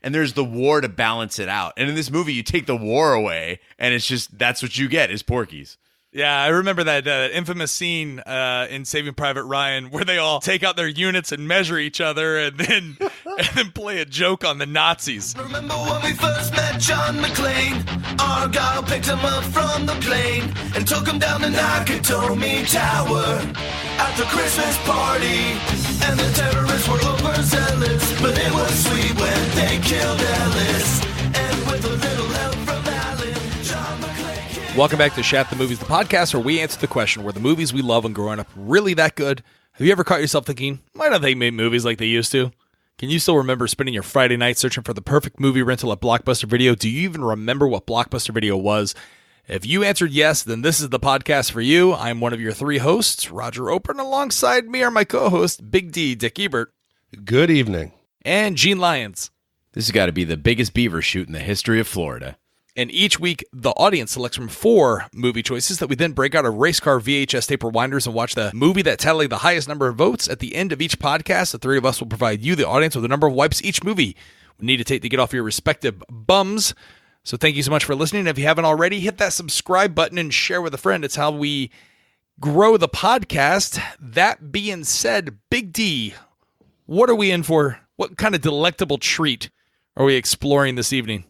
and there's the war to balance it out. And in this movie, you take the war away, and it's just, that's what you get is Porkys. Yeah, I remember that infamous scene in Saving Private Ryan where they all take out their units and measure each other and then play a joke on the Nazis. Remember when we first met John McClane? Argyle picked him up from the plane and took him down the Nakatomi Tower at the Christmas party. And the terrorists were overzealous, but it was sweet when they killed Ellis. And with a little help from Allene, John McClane... Welcome back to Shat the Movies, the podcast where we answer the question, were the movies we love when growing up really that good? Have you ever caught yourself thinking, why don't they make movies like they used to? Can you still remember spending your Friday night searching for the perfect movie rental at Blockbuster Video? Do you even remember what Blockbuster Video was? If you answered yes, then this is the podcast for you. I'm one of your three hosts, Roger Oper, and alongside me are my co-hosts, Big D, Dick Ebert. Good evening. And Gene Lyons. This has got to be the biggest beaver shoot in the history of Florida. And each week, the audience selects from 4 movie choices that we then break out of race car VHS tape rewinders and watch the movie that tallied the highest number of votes. At the end of each podcast, the three of us will provide you, the audience, with the number of wipes each movie would need to take to get off your respective bums. So thank you so much for listening. If you haven't already, hit that subscribe button and share with a friend. It's how we grow the podcast. That being said, Big D, what are we in for? What kind of delectable treat are we exploring this evening?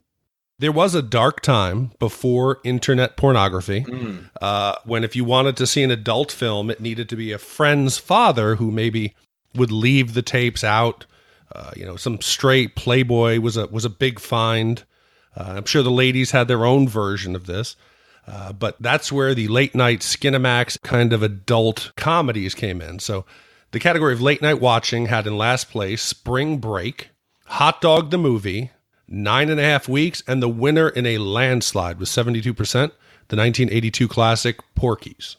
There was a dark time before internet pornography when if you wanted to see an adult film, it needed to be a friend's father who maybe would leave the tapes out. Some straight Playboy was a big find. I'm sure the ladies had their own version of this, but that's where the late night Skinamax kind of adult comedies came in. So the category of late night watching had in last place Spring Break, Hot Dog the Movie, 9.5 Weeks, and the winner in a landslide with 72%, the 1982 classic Porkys.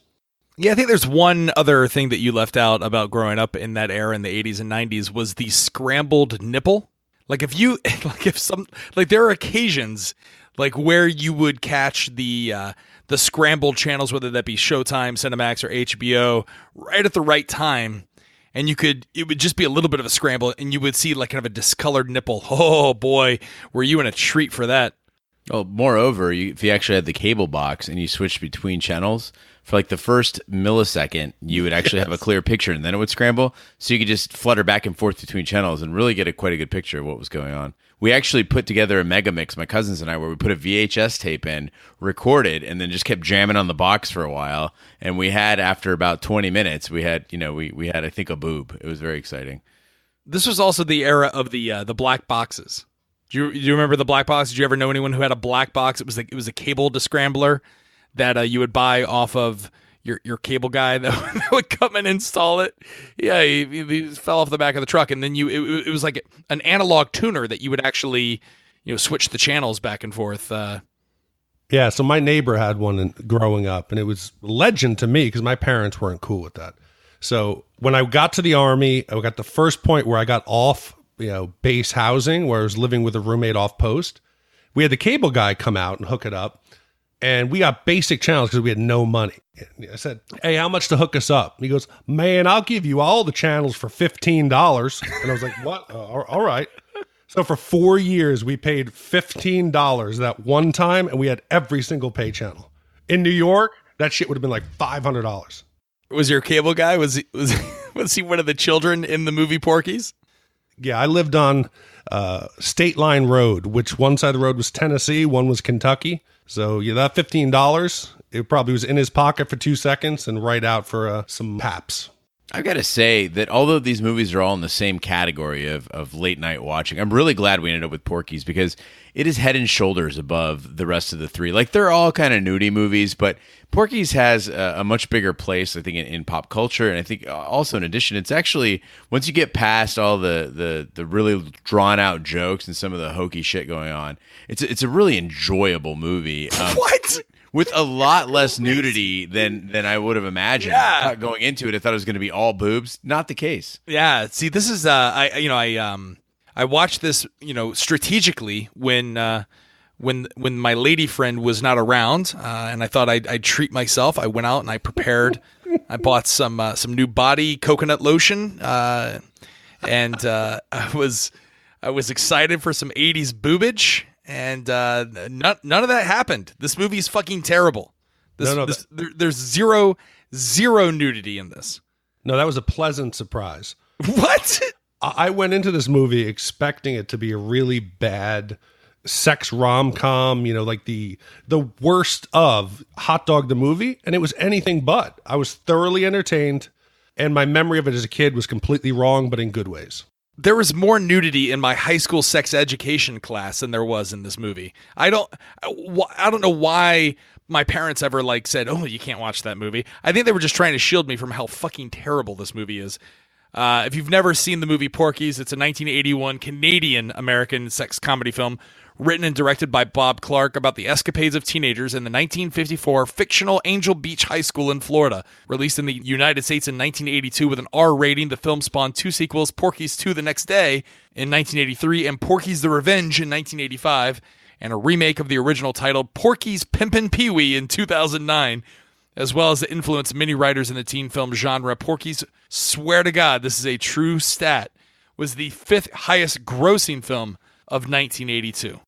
Yeah, I think there's one other thing that you left out about growing up in that era in the 80s and 90s was the scrambled nipple. There are occasions like where you would catch the scrambled channels, whether that be Showtime, Cinemax, or HBO, right at the right time. And it would just be a little bit of a scramble, and you would see like kind of a discolored nipple. Oh boy, were you in a treat for that? Oh, moreover, if you actually had the cable box and you switched between channels, for like the first millisecond, you would actually have a clear picture, and then it would scramble, so you could just flutter back and forth between channels and really get quite a good picture of what was going on. We actually put together a mega mix, my cousins and I, where we put a VHS tape in, recorded, and then just kept jamming on the box for a while. And we had, after about 20 minutes, we had I think a boob. It was very exciting. This was also the era of the black boxes. Do you remember the black box? Did you ever know anyone who had a black box? It was a cable descrambler that you would buy off of your cable guy that would come and install it. Yeah, he fell off the back of the truck, and then it was like an analog tuner that you would actually switch the channels back and forth. Yeah, so my neighbor had one growing up, and it was a legend to me because my parents weren't cool with that. So when I got to the Army, I got the first point where I got off base housing, where I was living with a roommate off post. We had the cable guy come out and hook it up. And we got basic channels because we had no money. And I said, hey, how much to hook us up? And he goes, man, I'll give you all the channels for $15. And I was like, what? All right. So for 4 years, we paid $15 that one time, and we had every single pay channel. In New York, that shit would have been like $500. Was your cable guy, was he one of the children in the movie Porkys? Yeah, I lived on State Line Road, which one side of the road was Tennessee, one was Kentucky. So that $15, it probably was in his pocket for 2 seconds and right out for some paps. I've got to say that although these movies are all in the same category of late night watching, I'm really glad we ended up with Porky's because it is head and shoulders above the rest of the three. Like, they're all kind of nudie movies, but Porky's has a much bigger place, I think, in pop culture. And I think also, in addition, it's actually, once you get past all the really drawn out jokes and some of the hokey shit going on, it's a really enjoyable movie. What? With a lot less nudity than I would have imagined. Yeah. Going into it, I thought it was going to be all boobs. Not the case. Yeah. See, this is I watched this strategically when my lady friend was not around, and I thought I'd treat myself. I went out and I prepared. I bought some new body coconut lotion, and I I was excited for some 80s boobage, and none of that happened. This movie is fucking terrible. There's zero nudity in this. No, that was a pleasant surprise. What? I went into this movie expecting it to be a really bad sex rom-com, like the worst of Hot Dog the movie, and it was anything but. I was thoroughly entertained, and my memory of it as a kid was completely wrong, but in good ways. There was more nudity in my high school sex education class than there was in this movie. I don't know why my parents ever said, "Oh, you can't watch that movie." I think they were just trying to shield me from how fucking terrible this movie is. If you've never seen the movie Porkys, it's a 1981 Canadian-American sex comedy film written and directed by Bob Clark about the escapades of teenagers in the 1954 fictional Angel Beach High School in Florida. Released in the United States in 1982 with an R rating, the film spawned two sequels, Porkys 2 the Next Day in 1983 and Porky's the Revenge in 1985, and a remake of the original title Porky's Pimpin' Pee-wee in 2009, as well as the influence many writers in the teen film genre. Porky's, swear to God, this is a true stat, was the 5th highest grossing film of 1982.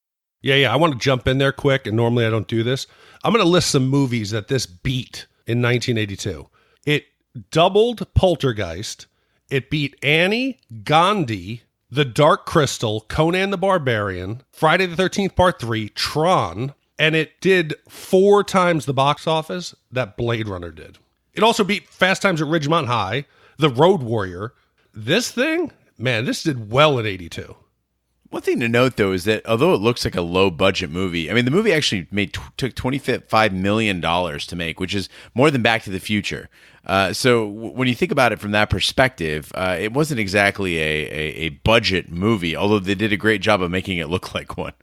Yeah, I want to jump in there quick, and normally I don't do this. I'm going to list some movies that this beat in 1982. It doubled Poltergeist. It beat Annie, Gandhi, The Dark Crystal, Conan the Barbarian, Friday the 13th Part 3, Tron, and it did 4 times the box office that Blade Runner did. It also beat Fast Times at Ridgemont High, The Road Warrior. This thing, man, this did well in 82. One thing to note, though, is that although it looks like a low-budget movie, the movie actually took $25 million to make, which is more than Back to the Future. So when you think about it from that perspective, it wasn't exactly a budget movie, although they did a great job of making it look like one.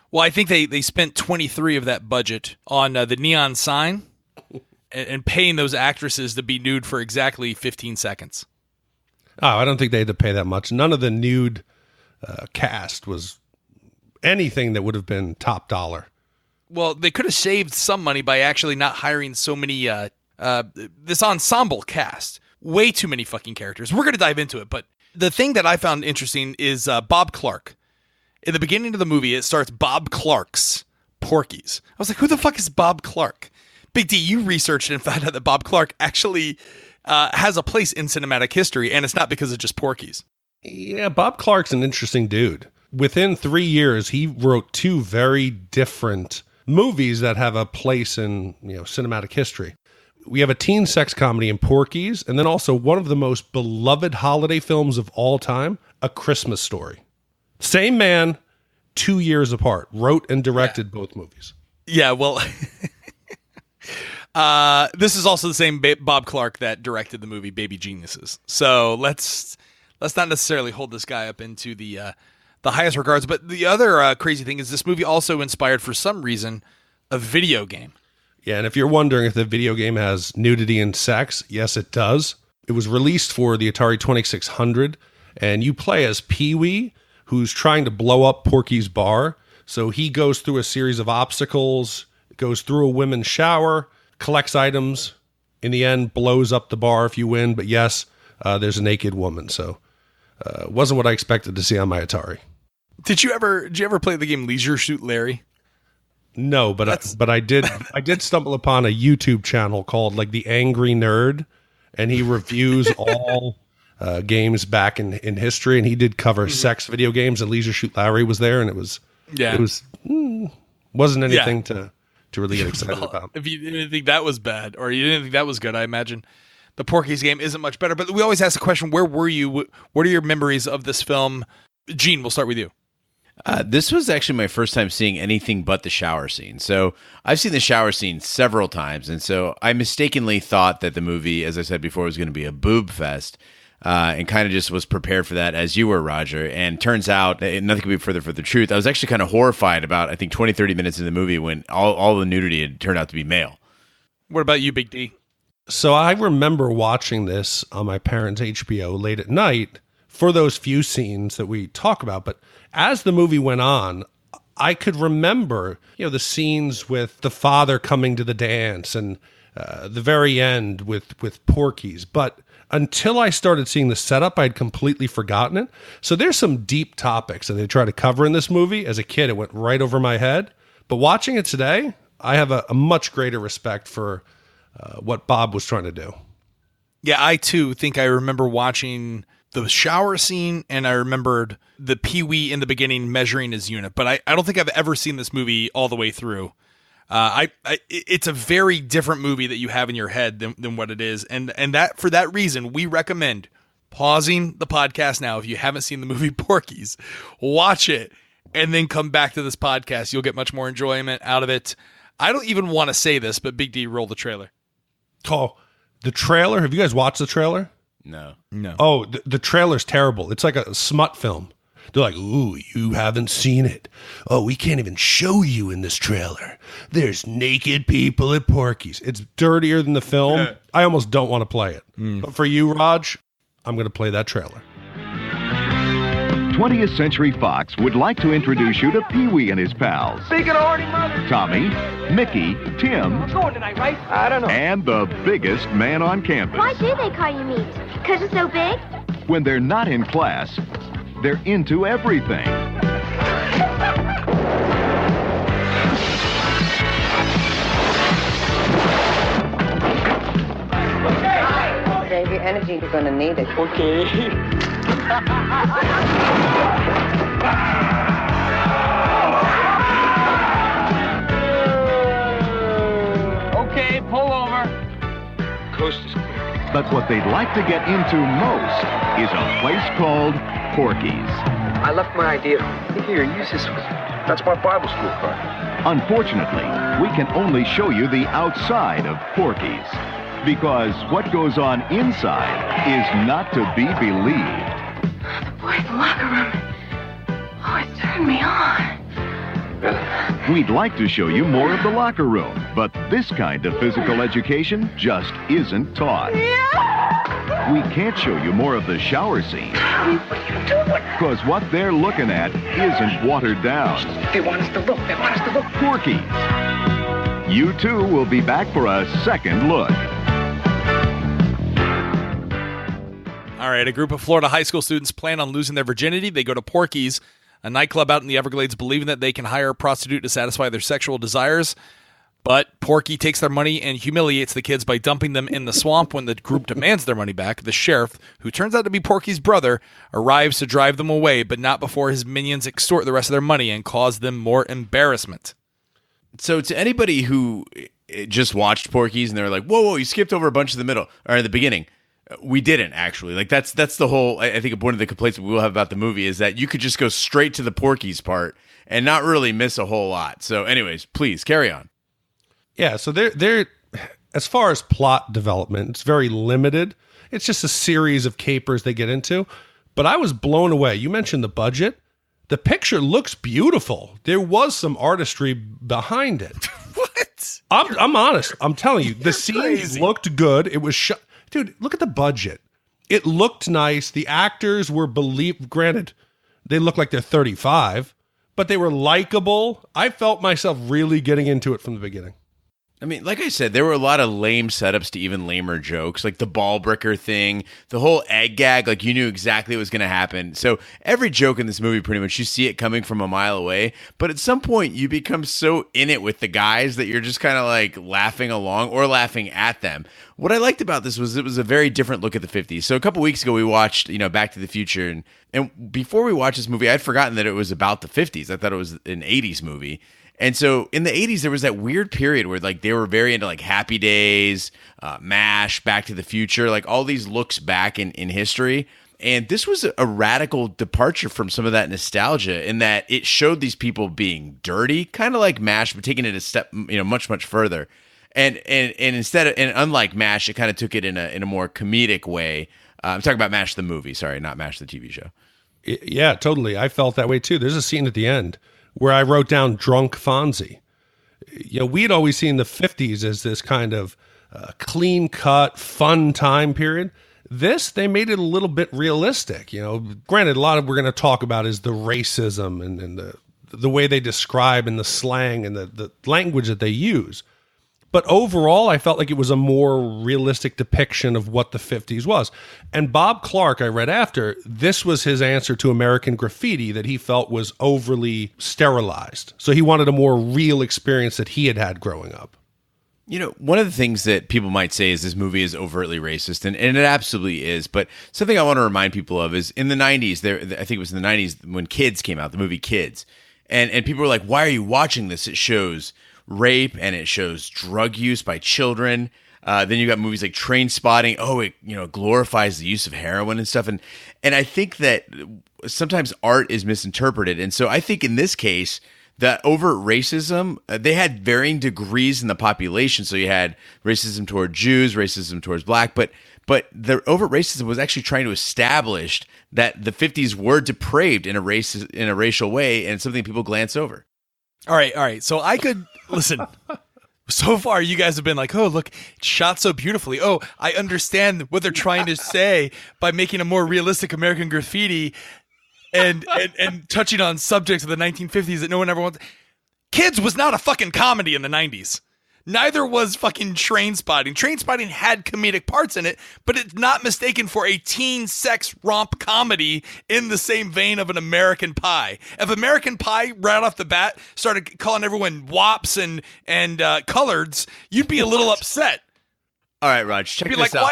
Well, I think they spent 23 of that budget on the neon sign and paying those actresses to be nude for exactly 15 seconds. Oh, I don't think they had to pay that much. None of the nude cast was anything that would have been top dollar. Well, they could have saved some money by actually not hiring so many this ensemble cast. Way too many fucking characters. We're going to dive into it, but the thing that I found interesting is Bob Clark. In the beginning of the movie, it starts Bob Clark's Porkys. I was like, who the fuck is Bob Clark? Big D, you researched and found out that Bob Clark actually has a place in cinematic history, and it's not because of just Porkys. Yeah, Bob Clark's an interesting dude. Within 3 years, he wrote 2 very different movies that have a place in cinematic history. We have a teen sex comedy in Porkys, and then also one of the most beloved holiday films of all time, A Christmas Story. Same man, 2 years apart, wrote and directed both movies. Yeah, well, this is also the same Bob Clark that directed the movie Baby Geniuses. So let's not necessarily hold this guy up into the highest regards. But the other crazy thing is this movie also inspired, for some reason, a video game. Yeah, and if you're wondering if the video game has nudity and sex, yes, it does. It was released for the Atari 2600, and you play as Pee-wee, who's trying to blow up Porky's bar. So he goes through a series of obstacles, goes through a women's shower, collects items, in the end blows up the bar if you win. But yes, there's a naked woman, so wasn't what I expected to see on my Atari. Did you ever play the game Leisure Suit Larry? No, but I did stumble upon a YouTube channel called The Angry Nerd, and he reviews all games back in history, and he did cover sex video games, and Leisure Suit Larry was there, and it wasn't anything to really get excited about. If you didn't think that was bad, or you didn't think that was good, I imagine the Porky's game isn't much better. But we always ask the question, where were you? What are your memories of this film? Gene, we'll start with you. This was actually my first time seeing anything but the shower scene. So I've seen the shower scene several times, and so I mistakenly thought that the movie, as I said before, was going to be a boob fest, and kind of just was prepared for that, as you were, Roger. And turns out, nothing could be further from the truth. I was actually kind of horrified about, I think, 20, 30 minutes in the movie when all the nudity had turned out to be male. What about you, Big D? So I remember watching this on my parents' HBO late at night for those few scenes that we talk about, but as the movie went on, I could remember, the scenes with the father coming to the dance and the very end with Porky's. But until I started seeing the setup, I'd completely forgotten it. So there's some deep topics that they try to cover in this movie. As a kid, it went right over my head. But watching it today, I have a much greater respect for what Bob was trying to do. Yeah, I too think I remember watching the shower scene, and I remembered the Pee-wee in the beginning measuring his unit. But I don't think I've ever seen this movie all the way through. It's a very different movie that you have in your head than what it is. And that for that reason, we recommend pausing the podcast now. If you haven't seen the movie Porkys, watch it and then come back to this podcast. You'll get much more enjoyment out of it. I don't even want to say this, but Big D, roll the trailer. Oh, the trailer. Have you guys watched the trailer? No. Oh, the trailer's terrible. It's like a smut film. They're like, ooh, you haven't seen it. Oh, we can't even show you in this trailer. There's naked people at Porky's. It's dirtier than the film. I almost don't want to play it. But for you, Raj, I'm going to play that trailer. 20th Century Fox would like to introduce you to Pee-wee and his pals. Big and horny mother. Tommy, Mickey, Tim, We're going tonight, right? I don't know. and the biggest man on campus. Why do they call you meat? Because it's so big? When they're not in class, they're into everything. Save your energy, you're gonna need it. Okay. Okay, pull over. Coast is clear. But what they'd like to get into most is a place called Porky's. I left my ID at home. Here, use this one. That's my Bible school card. Unfortunately, we can only show you the outside of Porky's, because what goes on inside is not to be believed. The boy in the locker room. Oh, it turned me on. We'd like to show you more of the locker room, but this kind of physical education just isn't taught. We can't show you more of the shower scene, because what they're looking at isn't watered down. They want us to look. They want us to look. Porky's. You too will be back for a second look. All right, a group of Florida high school students plan on losing their virginity. They go to Porky's, a nightclub out in the Everglades, believing that they can hire a prostitute to satisfy their sexual desires. But Porky takes their money and humiliates the kids by dumping them in the swamp. When the group demands their money back, the sheriff, who turns out to be Porky's brother, arrives to drive them away, but not before his minions extort the rest of their money and cause them more embarrassment. So to anybody who just watched Porky's and they're like, whoa, you skipped over a bunch of the middle or the beginning. We didn't actually. Like that's the whole. I think one of the complaints we will have about the movie is that you could just go straight to the Porky's part and not really miss a whole lot. So, anyways, please carry on. Yeah, so they're as far as plot development, it's very limited. It's just a series of capers they get into. But I was blown away. You mentioned the budget. The picture looks beautiful. There was some artistry behind it. What? I'm honest. I'm telling you, the scenes looked good. It was shot. Dude, look at the budget. It looked nice. The actors were granted, they look like they're 35, but they were likable. I felt myself really getting into it from the beginning. I mean, like I said, there were a lot of lame setups to even lamer jokes, like the Balbricker thing, the whole egg gag, like you knew exactly what was going to happen. So every joke in this movie, pretty much, you see it coming from a mile away. But at some point, you become so in it with the guys that you're just kind of like laughing along or laughing at them. What I liked about this was it was a very different look at the 50s. So a couple weeks ago, we watched, Back to the Future. And before we watched this movie, I'd forgotten that it was about the 50s. I thought it was an 80s movie. And so in the 80s, there was that weird period where like they were very into like Happy Days, MASH, Back to the Future, like all these looks back in history. And this was a radical departure from some of that nostalgia in that it showed these people being dirty, kind of like MASH, but taking it a step, much, much further. And unlike MASH, it kind of took it in a more comedic way. I'm talking about MASH the movie, sorry, not MASH the TV show. Yeah, totally. I felt that way too. There's a scene at the end where I wrote down drunk Fonzie. We'd always seen the 50s as this kind of clean cut, fun time period. They made it a little bit realistic. Granted, a lot of we're going to talk about is the racism and the way they describe and the slang and the language that they use. But overall, I felt like it was a more realistic depiction of what the 50s was. And Bob Clark, I read after, this was his answer to American Graffiti that he felt was overly sterilized. So he wanted a more real experience that he had had growing up. You know, one of the things that people might say is this movie is overtly racist, and it absolutely is. But something I want to remind people of is in the 90s, I think it was in the 90s when Kids came out, the movie Kids. And people were like, why are you watching this? It shows rape and it shows drug use by children. Then you got movies like Train Spotting. Oh, it glorifies the use of heroin and stuff. And I think that sometimes art is misinterpreted. And so I think in this case, that overt racism, they had varying degrees in the population. So you had racism toward Jews, racism towards black, but the overt racism was actually trying to establish that the 50s were depraved in a racial way, and something people glance over. All right. So I could listen. So far, you guys have been like, oh, look, it's shot so beautifully. Oh, I understand what they're trying to say by making a more realistic American Graffiti and touching on subjects of the 1950s that no one ever wants. Kids was not a fucking comedy in the 90s. Neither was fucking Train Spotting. Train Spotting had comedic parts in it, but it's not mistaken for a teen sex romp comedy in the same vein of an American Pie. If American Pie right off the bat started calling everyone wops and coloreds, you'd be a little upset. All right, Raj, check You'd this be out.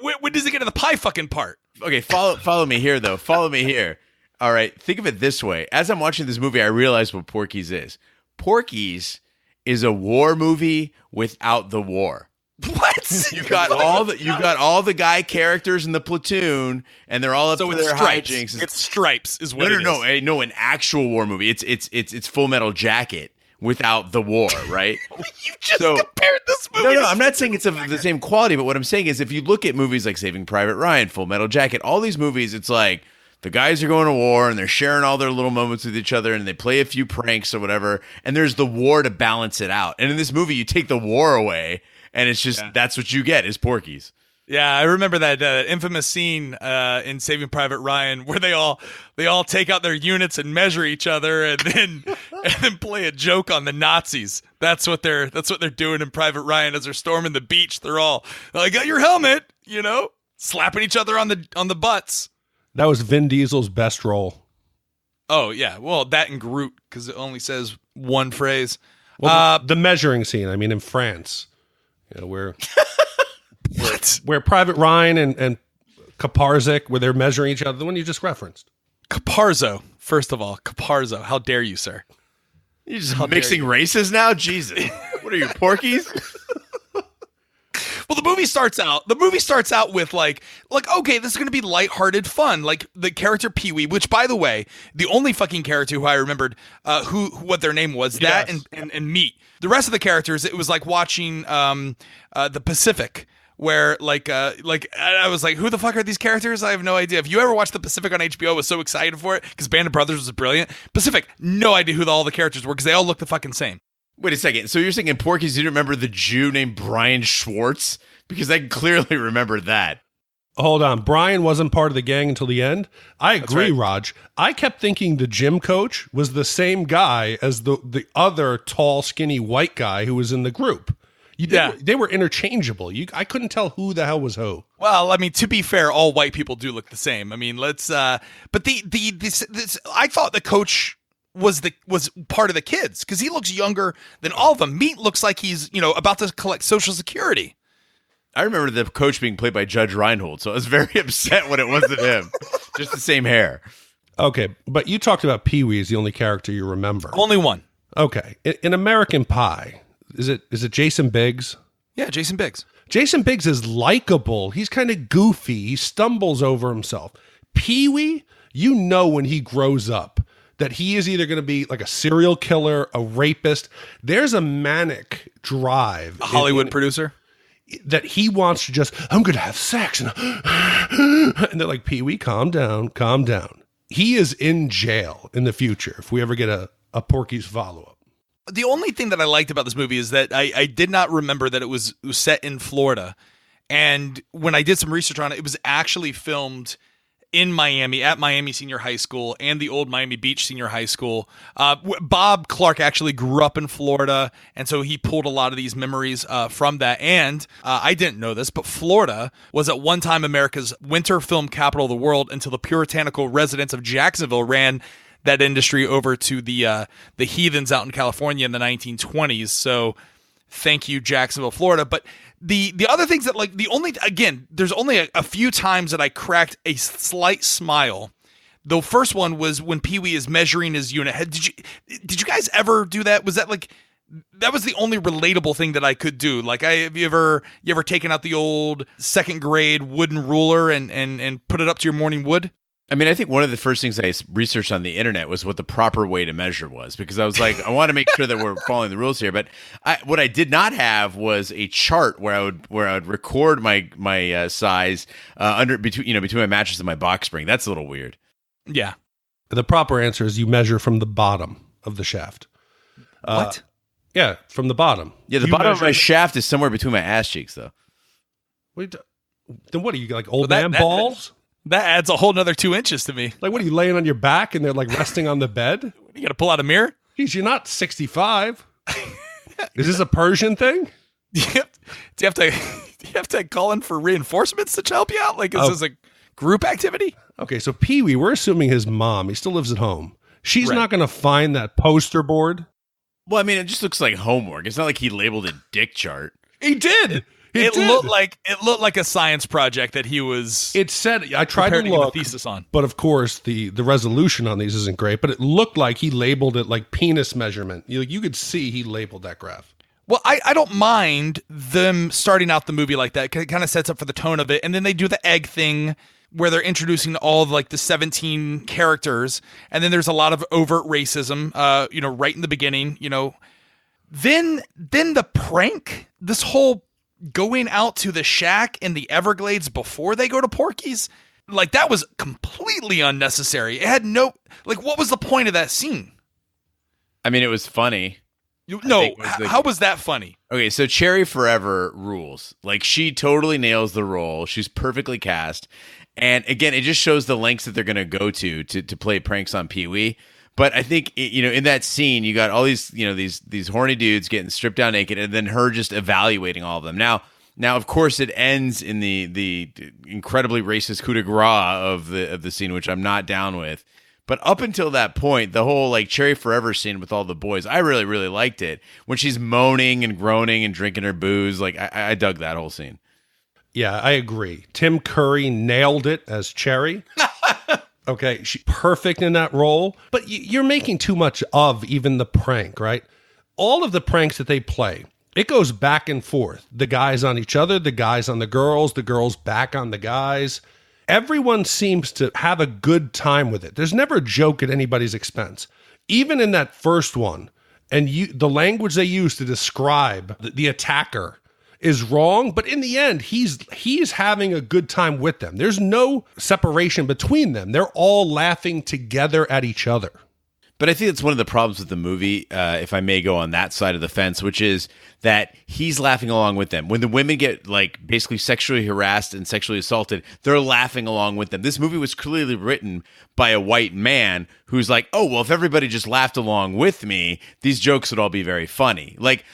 like, when does it get to the pie fucking part? Okay, follow me here, though. Follow me here. All right, think of it this way. As I'm watching this movie, I realize what Porky's is. Porky's is a war movie without the war. What? You've got all the guy characters in the platoon, and they're all up to their hijinks. It's Stripes, is what it is. No, an actual war movie. It's Full Metal Jacket without the war, right? You just compared this movie. No, I'm not saying it's of the same quality, but what I'm saying is if you look at movies like Saving Private Ryan, Full Metal Jacket, all these movies, it's like the guys are going to war and they're sharing all their little moments with each other and they play a few pranks or whatever. And there's the war to balance it out. And in this movie, you take the war away and it's just, that's what you get is Porky's. Yeah, I remember that infamous scene in Saving Private Ryan where they all take out their units and measure each other and then play a joke on the Nazis. That's what they're doing in Private Ryan as they're storming the beach. They're all like, "Got your helmet," slapping each other on the butts. That was Vin Diesel's best role. Oh, yeah. Well, that and Groot, because it only says one phrase. Well, the measuring scene, I mean, in France, where Private Ryan and Kaparzik, where they're measuring each other, the one you just referenced. Caparzo, first of all. Caparzo. How dare you, sir? You're just mixing races now? Jesus. What are you, Porkies? Well, the movie starts out with like, okay, this is going to be lighthearted fun. Like the character Pee-wee, which by the way, the only fucking character who I remembered what their name was, that and Meat. The rest of the characters, it was like watching the Pacific, where I was like, who the fuck are these characters? I have no idea. If you ever watched The Pacific on HBO, I was so excited for it because Band of Brothers was brilliant. Pacific, no idea who all the characters were because they all look the fucking same. Wait a second. So you're saying in Porky's you didn't remember the Jew named Brian Schwartz? Because I clearly remember that. Hold on. Brian wasn't part of the gang until the end? I agree, right. Raj. I kept thinking the gym coach was the same guy as the other tall, skinny white guy who was in the group. They were interchangeable. I couldn't tell who the hell was who. Well, I mean, to be fair, all white people do look the same. I mean, let's. But this I thought the coach was part of the kids because he looks younger than all of them. Meat looks like he's about to collect Social Security. I remember the coach being played by Judge Reinhold, so I was very upset when it wasn't him. Just the same hair. Okay, but you talked about Pee-wee as the only character you remember. Only one. Okay, in American Pie, is it Jason Biggs? Yeah, Jason Biggs. Jason Biggs is likable. He's kind of goofy. He stumbles over himself. Pee-wee, when he grows up, that he is either going to be like a serial killer, a rapist. There's a manic drive. A Hollywood producer? That he wants to I'm going to have sex. And they're like, Pee-wee, calm down, calm down. He is in jail in the future if we ever get a Porky's follow-up. The only thing that I liked about this movie is that I did not remember that it was set in Florida. And when I did some research on it, it was actually filmed in Miami, at Miami Senior High School and the old Miami Beach Senior High School. Bob Clark actually grew up in Florida, and so he pulled a lot of these memories from that. And I didn't know this, but Florida was at one time America's winter film capital of the world until the puritanical residents of Jacksonville ran that industry over to the heathens out in California in the 1920s. So thank you, Jacksonville, Florida. But the other things that, like, there's only a few times that I cracked a slight smile. The first one was when Pee-wee is measuring his unit head. Did you guys ever do that? Was that like, that was the only relatable thing that I could do. Like, have you ever taken out the old second grade wooden ruler and put it up to your morning wood? I mean, I think one of the first things I researched on the internet was what the proper way to measure was, because I was like, I want to make sure that we're following the rules here. But what I did not have was a chart where I would record my size between my mattress and my box spring. That's a little weird. Yeah. The proper answer is you measure from the bottom of the shaft. What? Yeah, from the bottom. Yeah, the bottom of my shaft is somewhere between my ass cheeks, though. Then what are you, like old man balls? That adds a whole nother 2 inches to me. Like, what are you laying on your back and they're like resting on the bed? You got to pull out a mirror? Geez, you're not 65. Is this a Persian thing? Do you have to call in for reinforcements to help you out? Like, is this a group activity? Okay, so Pee-wee, we're assuming his mom, he still lives at home. She's not going to find that poster board. Well, I mean, it just looks like homework. It's not like he labeled a dick chart. He did. It looked like a science project that he was. It said, I tried to look, a thesis on, but of course the resolution on these isn't great. But it looked like he labeled it like penis measurement. You could see he labeled that graph. Well, I don't mind them starting out the movie like that. It kind of sets up for the tone of it, and then they do the egg thing where they're introducing all of like the 17 characters, and then there's a lot of overt racism. Right in the beginning. Then the prank. This whole going out to the shack in the Everglades before they go to Porky's, like, that was completely unnecessary. It had no, like, what was the point of that scene? I mean, it was funny. How was that funny? Okay, so Cherry Forever rules. Like, she totally nails the role. She's perfectly cast. And again, it just shows the lengths that they're going to go to play pranks on Pee-wee. But I think, in that scene, you got all these, these horny dudes getting stripped down naked, and then her just evaluating all of them. Now, of course, it ends in the incredibly racist coup de grace of the scene, which I'm not down with. But up until that point, the whole like Cherry Forever scene with all the boys, I really, really liked it. When she's moaning and groaning and drinking her booze, like I dug that whole scene. Yeah, I agree. Tim Curry nailed it as Cherry. Okay, she's perfect in that role, but you're making too much of even the prank, right? All of the pranks that they play, it goes back and forth. The guys on each other, the guys on the girls back on the guys. Everyone seems to have a good time with it. There's never a joke at anybody's expense. Even in that first one, and the language they use to describe the attacker is wrong, but in the end, he's having a good time with them. There's no separation between them. They're all laughing together at each other. But I think that's one of the problems with the movie, if I may go on that side of the fence, which is that he's laughing along with them. When the women get like basically sexually harassed and sexually assaulted, they're laughing along with them. This movie was clearly written by a white man who's like, oh, well, if everybody just laughed along with me, these jokes would all be very funny. Like,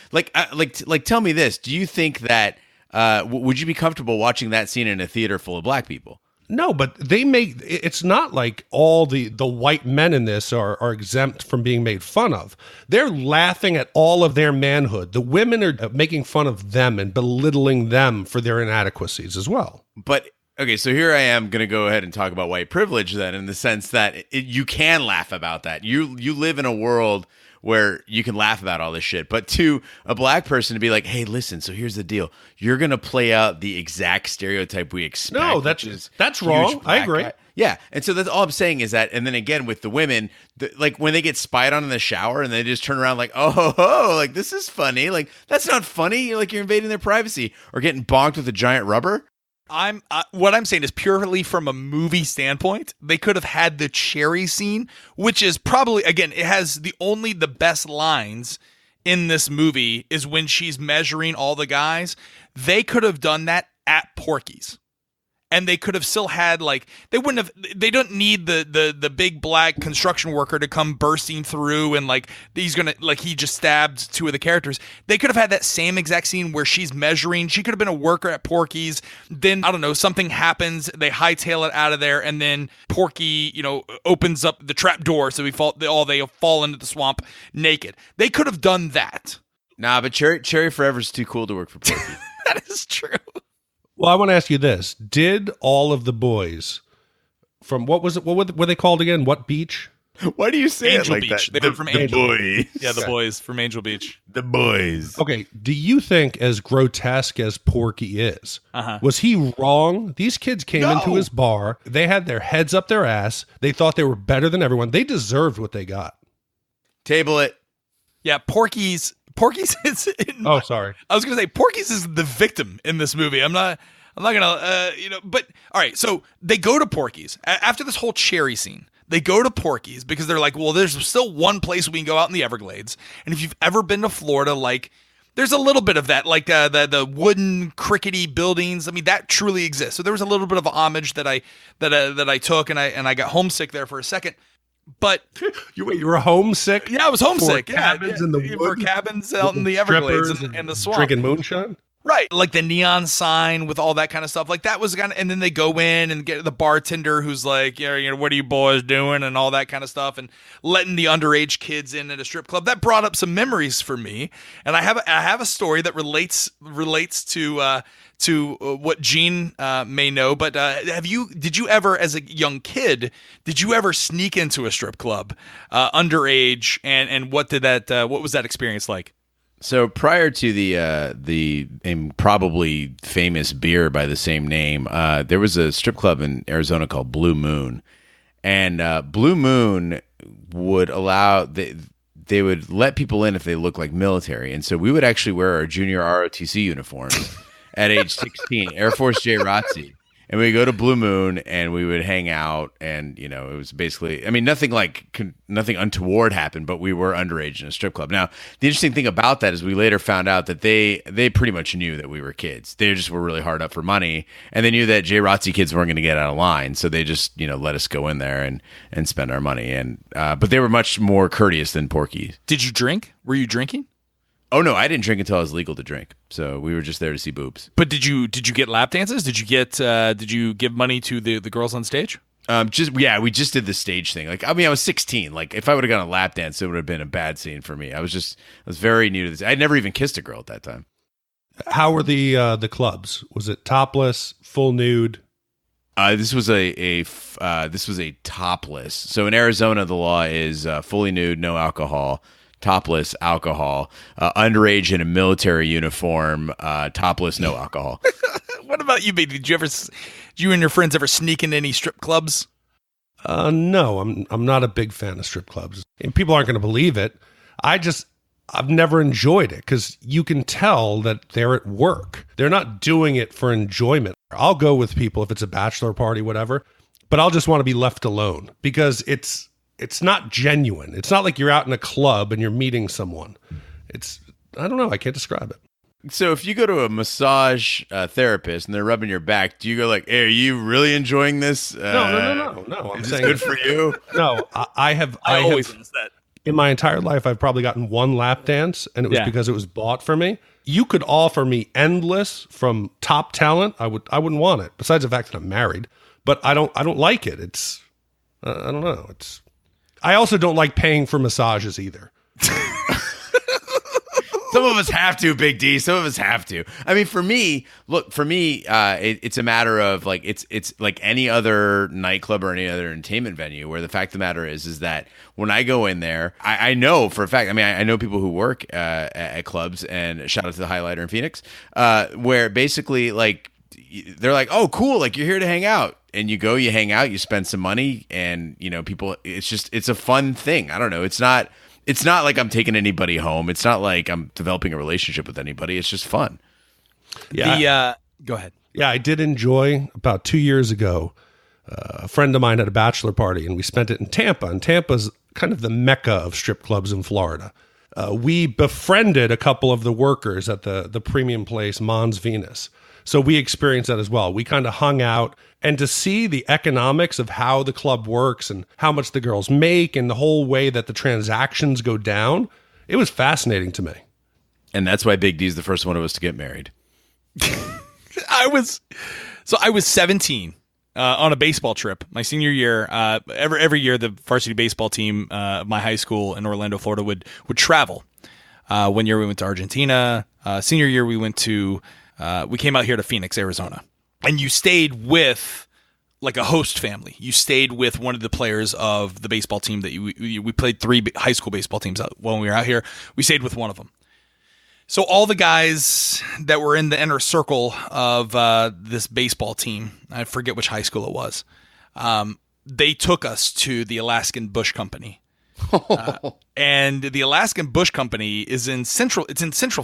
tell me this. Do you think that, would you be comfortable watching that scene in a theater full of black people? No, but it's not like all the white men in this are exempt from being made fun of. They're laughing at all of their manhood. The women are making fun of them and belittling them for their inadequacies as well. But, okay, so here I am going to go ahead and talk about white privilege then, in the sense that you can laugh about that. You live in a world where you can laugh about all this shit. But to a black person to be like, hey, listen, so here's the deal. You're going to play out the exact stereotype we expect. No, that's wrong. I agree. Guy. Yeah. And so that's all I'm saying is that, and then again, with the women, like when they get spied on in the shower and they just turn around like, oh, like this is funny. Like, that's not funny. Like, you're invading their privacy. Or getting bonked with a giant rubber. What I'm saying is purely from a movie standpoint, they could have had the Cherry scene, which is probably, again, it has the best lines in this movie is when she's measuring all the guys. They could have done that at Porky's. and they could have still had like they don't need the big black construction worker to come bursting through and like he's gonna like he just stabbed two of the characters. They could have had that same exact scene where she's measuring. She could have been a worker at Porky's. Then I don't know, something happens. They hightail it out of there, and then Porky, opens up the trap door, so they fall into the swamp naked. They could have done that. Nah, but Cherry Forever's too cool to work for Porky. That is true. Well, I want to ask you this. Did all of the boys from, what was it? What were they called again? What beach? Why do you say Angel it like Beach. that? They were from Angel. Boys. Yeah, the boys from Angel Beach. The boys. Okay, do you think, as grotesque as Porky is, was he wrong? These kids came into his bar. They had their heads up their ass. They thought they were better than everyone. They deserved what they got. Table it. Yeah, Porky's is. Oh, sorry. I was gonna say Porky's is the victim in this movie. I'm not gonna, But all right, so they go to Porky's after this whole cherry scene. They go to Porky's because they're like, well, there's still one place we can go out in the Everglades, and if you've ever been to Florida, like, there's a little bit of that, like the wooden crickety buildings. I mean, that truly exists. So there was a little bit of homage that I took, and I got homesick there for a second. But you were homesick? Yeah, I was homesick. For cabins in the woods? For cabins out in the Everglades and the swamp. Drinking moonshine? Right, like the neon sign with all that kind of stuff. Like that was kind of, and then they go in and get the bartender who's like, what are you boys doing, and all that kind of stuff, and letting the underage kids in at a strip club. That brought up some memories for me, and I have a story that relates to what Gene may know. But did you ever, as a young kid, sneak into a strip club underage, and what was that experience like? So prior to the probably famous beer by the same name, there was a strip club in Arizona called Blue Moon, and Blue Moon would allow they would let people in if they look like military, and so we would actually wear our junior ROTC uniforms at age 16, Air Force J ROTC. And we go to Blue Moon, and we would hang out, and it was basically, I mean, nothing untoward happened, but we were underage in a strip club. Now, the interesting thing about that is we later found out that they pretty much knew that we were kids. They just were really hard up for money, and they knew that J-ROTC kids weren't going to get out of line, so they just let us go in there and spend our money. And but they were much more courteous than Porky. Did you drink? Were you drinking? Oh no, I didn't drink until I was legal to drink. So we were just there to see boobs. But did you get lap dances? Did you give money to the girls on stage? We just did the stage thing. Like, I mean, I was 16. Like, if I would have gone a lap dance, it would have been a bad scene for me. I was very new to this. I'd never even kissed a girl at that time. How were the clubs? Was it topless, full nude? This was a topless. So in Arizona, the law is fully nude, no alcohol. Topless, alcohol, underage in a military uniform, topless, no alcohol. What about you, baby? Did you and your friends ever sneak into any strip clubs? No, I'm not a big fan of strip clubs. And people aren't going to believe it. I've never enjoyed it because you can tell that they're at work. They're not doing it for enjoyment. I'll go with people if it's a bachelor party, whatever, but I'll just want to be left alone because it's not genuine. It's not like you're out in a club and you're meeting someone. I don't know. I can't describe it. So if you go to a massage therapist and they're rubbing your back, do you go like, hey, are you really enjoying this? No. Is this good for you? No, I always ask that. In my entire life, I've probably gotten one lap dance, and it was because it was bought for me. You could offer me endless from top talent. I wouldn't want it. Besides the fact that I'm married, but I don't like it. I don't know. I also don't like paying for massages either. Some of us have to, Big D. Some of us have to. I mean, for me, it's a matter of like it's like any other nightclub or any other entertainment venue. Where the fact of the matter is that when I go in there, I know for a fact. I mean, I know people who work at clubs, and shout out to the Highlighter in Phoenix, where basically like they're like, oh, cool, like you're here to hang out. And you go, you hang out, you spend some money, and people. It's a fun thing. I don't know. It's not like I'm taking anybody home. It's not like I'm developing a relationship with anybody. It's just fun. Yeah. Go ahead. Yeah, I did enjoy about 2 years ago. A friend of mine had a bachelor party, and we spent it in Tampa. And Tampa's kind of the mecca of strip clubs in Florida. We befriended a couple of the workers at the premium place, Mons Venus. So we experienced that as well. We kind of hung out, and to see the economics of how the club works and how much the girls make and the whole way that the transactions go down, it was fascinating to me. And that's why Big D's the first one of us to get married. I was 17 on a baseball trip my senior year. Every year, the varsity baseball team of my high school in Orlando, Florida, would travel. One year we went to Argentina. Senior year we came out here to Phoenix, Arizona, and you stayed with like a host family. You stayed with one of the players of the baseball team that we played 3 high school baseball teams when we were out here. We stayed with one of them. So all the guys that were in the inner circle of this baseball team, I forget which high school it was, they took us to the Alaskan Bush Company. And the Alaskan Bush Company is in central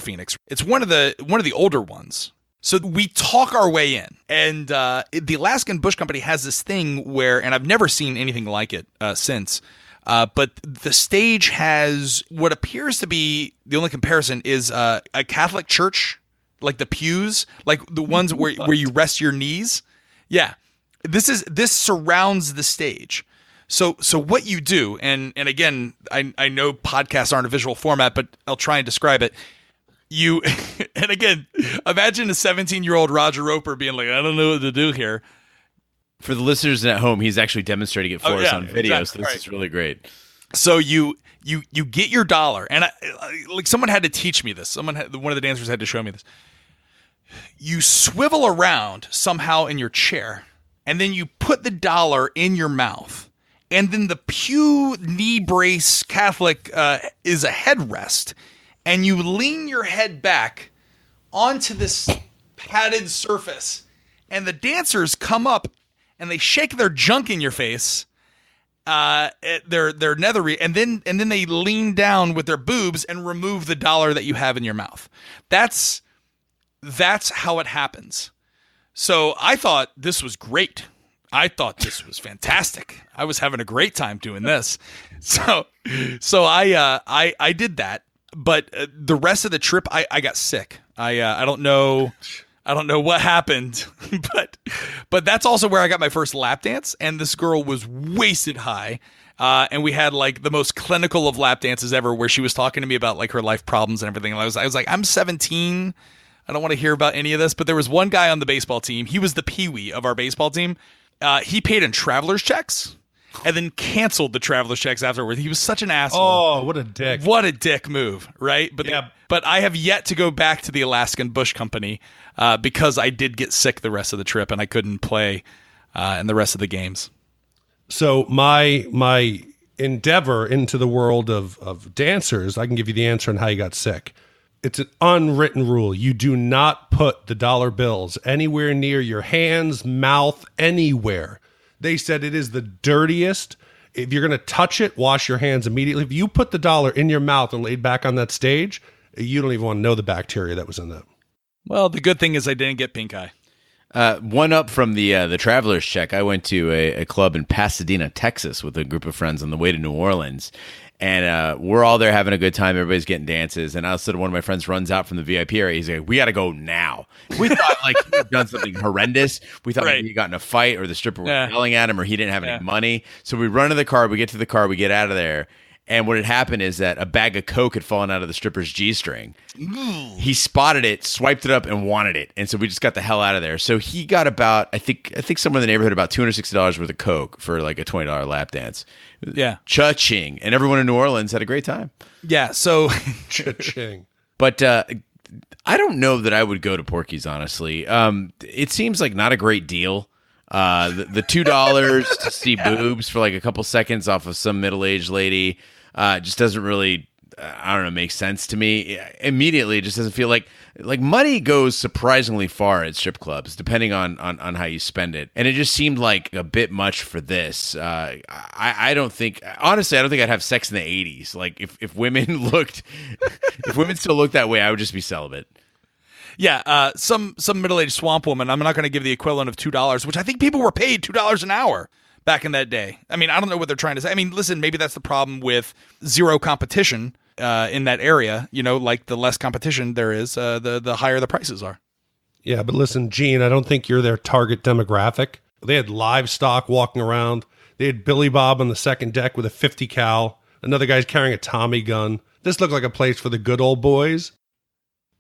Phoenix. It's one of the older ones. So we talk our way in, and the Alaskan Bush Company has this thing where, and I've never seen anything like it since, but the stage has what appears to be the only comparison is a Catholic church, like the pews, like the ones where you rest your knees. Yeah, this surrounds the stage. So what you do, and again, I know podcasts aren't a visual format, but I'll try and describe it. And again, imagine a 17-year-old Roger Roper being like, I don't know what to do here. For the listeners at home, he's actually demonstrating it for us on video, exactly. So this is really great. So you get your dollar, and like someone had to teach me this. One of the dancers had to show me this. You swivel around somehow in your chair, and then you put the dollar in your mouth. And then the pew knee brace Catholic is a headrest. And you lean your head back onto this padded surface. And the dancers come up and they shake their junk in your face. Their nethery. And then they lean down with their boobs and remove the dollar that you have in your mouth. That's how it happens. So I thought this was great. I thought this was fantastic. I was having a great time doing this. So I did that, but the rest of the trip I got sick. I don't know what happened, but that's also where I got my first lap dance, and this girl was wasted high. And we had like the most clinical of lap dances ever, where she was talking to me about like her life problems and everything. And I was like, I'm 17. I don't want to hear about any of this. But there was one guy on the baseball team. He was the peewee of our baseball team. He paid in traveler's checks and then canceled the traveler's checks afterwards. He was such an asshole. Oh, what a dick. What a dick move, right? But I have yet to go back to the Alaskan Bush Company because I did get sick the rest of the trip and I couldn't play in the rest of the games. So my endeavor into the world of dancers, I can give you the answer on how you got sick. It's an unwritten rule. You do not put the dollar bills anywhere near your hands, mouth, anywhere. They said it is the dirtiest. If you're going to touch it, wash your hands immediately. If you put the dollar in your mouth and laid back on that stage, you don't even want to know the bacteria that was in that. Well, the good thing is I didn't get pink eye. One up from the traveler's check. I went to a club in Pasadena, Texas, with a group of friends on the way to New Orleans. And we're all there having a good time. Everybody's getting dances. And all of a sudden, one of my friends runs out from the VIP area. He's like, we got to go now. We thought like he had done something horrendous. We thought maybe he got in a fight or the stripper was yelling at him or he didn't have any money. So we run to the car. We get to the car. We get out of there. And what had happened is that a bag of Coke had fallen out of the stripper's G-string. He spotted it, swiped it up, and wanted it. And so we just got the hell out of there. So he got about, I think somewhere in the neighborhood, about $260 worth of Coke for like a $20 lap dance. Yeah. Cha-ching. And everyone in New Orleans had a great time. Yeah, so... Cha-ching. But I don't know that I would go to Porky's, honestly. It seems like not a great deal. The $2 to see boobs for like a couple seconds off of some middle-aged lady just doesn't really, I don't know, make sense to me. Immediately, it just doesn't feel like money goes surprisingly far at strip clubs, depending on how you spend it. And it just seemed like a bit much for this. I don't think, honestly, I don't think I'd have sex in the 80s. Like if women if women still looked that way, I would just be celibate. Yeah, some middle-aged swamp woman, I'm not going to give the equivalent of $2, which I think people were paid $2 an hour back in that day. I mean, I don't know what they're trying to say. I mean, listen, maybe that's the problem with zero competition in that area. You know, like the less competition there is, the higher the prices are. Yeah, but listen, Gene, I don't think you're their target demographic. They had livestock walking around. They had Billy Bob on the second deck with a 50 cal. Another guy's carrying a Tommy gun. This looked like a place for the good old boys.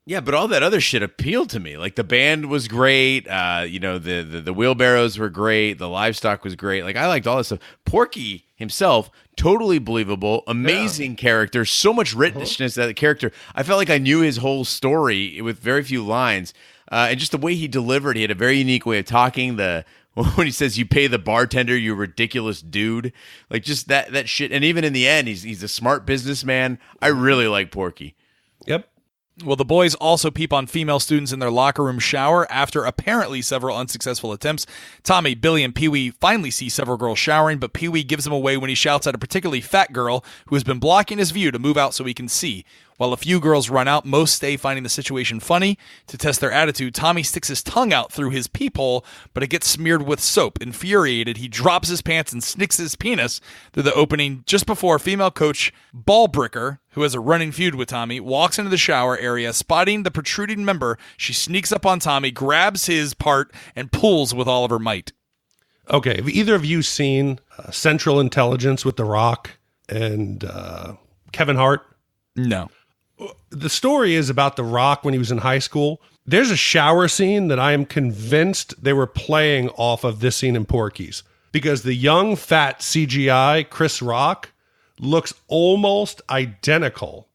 Yeah, but all that other shit appealed to me. Like the band was great. The wheelbarrows were great. The livestock was great. Like I liked all this stuff. Porky himself, totally believable, amazing character. So much richness that character. I felt like I knew his whole story with very few lines, and just the way he delivered. He had a very unique way of talking. When he says, "You pay the bartender, you ridiculous dude," like just that shit. And even in the end, he's a smart businessman. I really like Porky. Yep. Well, the boys also peep on female students in their locker room shower after apparently several unsuccessful attempts. Tommy, Billy, and Pee-wee finally see several girls showering, but Pee-wee gives them away when he shouts at a particularly fat girl who has been blocking his view to move out so he can see. While a few girls run out, most stay, finding the situation funny. To test their attitude, Tommy sticks his tongue out through his peephole, but it gets smeared with soap. Infuriated, he drops his pants and snicks his penis through the opening just before female coach Balbricker, who has a running feud with Tommy, walks into the shower area. Spotting the protruding member, she sneaks up on Tommy, grabs his part, and pulls with all of her might. Okay, have either of you seen Central Intelligence with The Rock and Kevin Hart? No. The story is about The Rock when he was in high school. There's a shower scene that I am convinced they were playing off of this scene in Porky's, because the young, fat CGI Chris Rock looks almost identical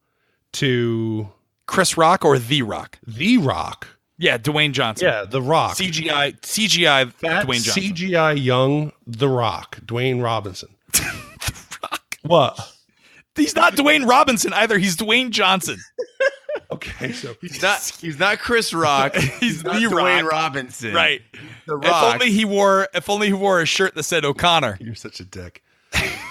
to Chris Rock or The Rock? The Rock. Yeah, Dwayne Johnson. Yeah, The Rock. CGI fat Dwayne Johnson. CGI young The Rock, Dwayne Robinson. The Rock. What? He's not Dwayne Robinson either. He's Dwayne Johnson. Okay, so He's not Chris Rock. He's not The Dwayne Rock. Robinson. Right. The Rock. If only he wore a shirt that said O'Connor. You're such a dick.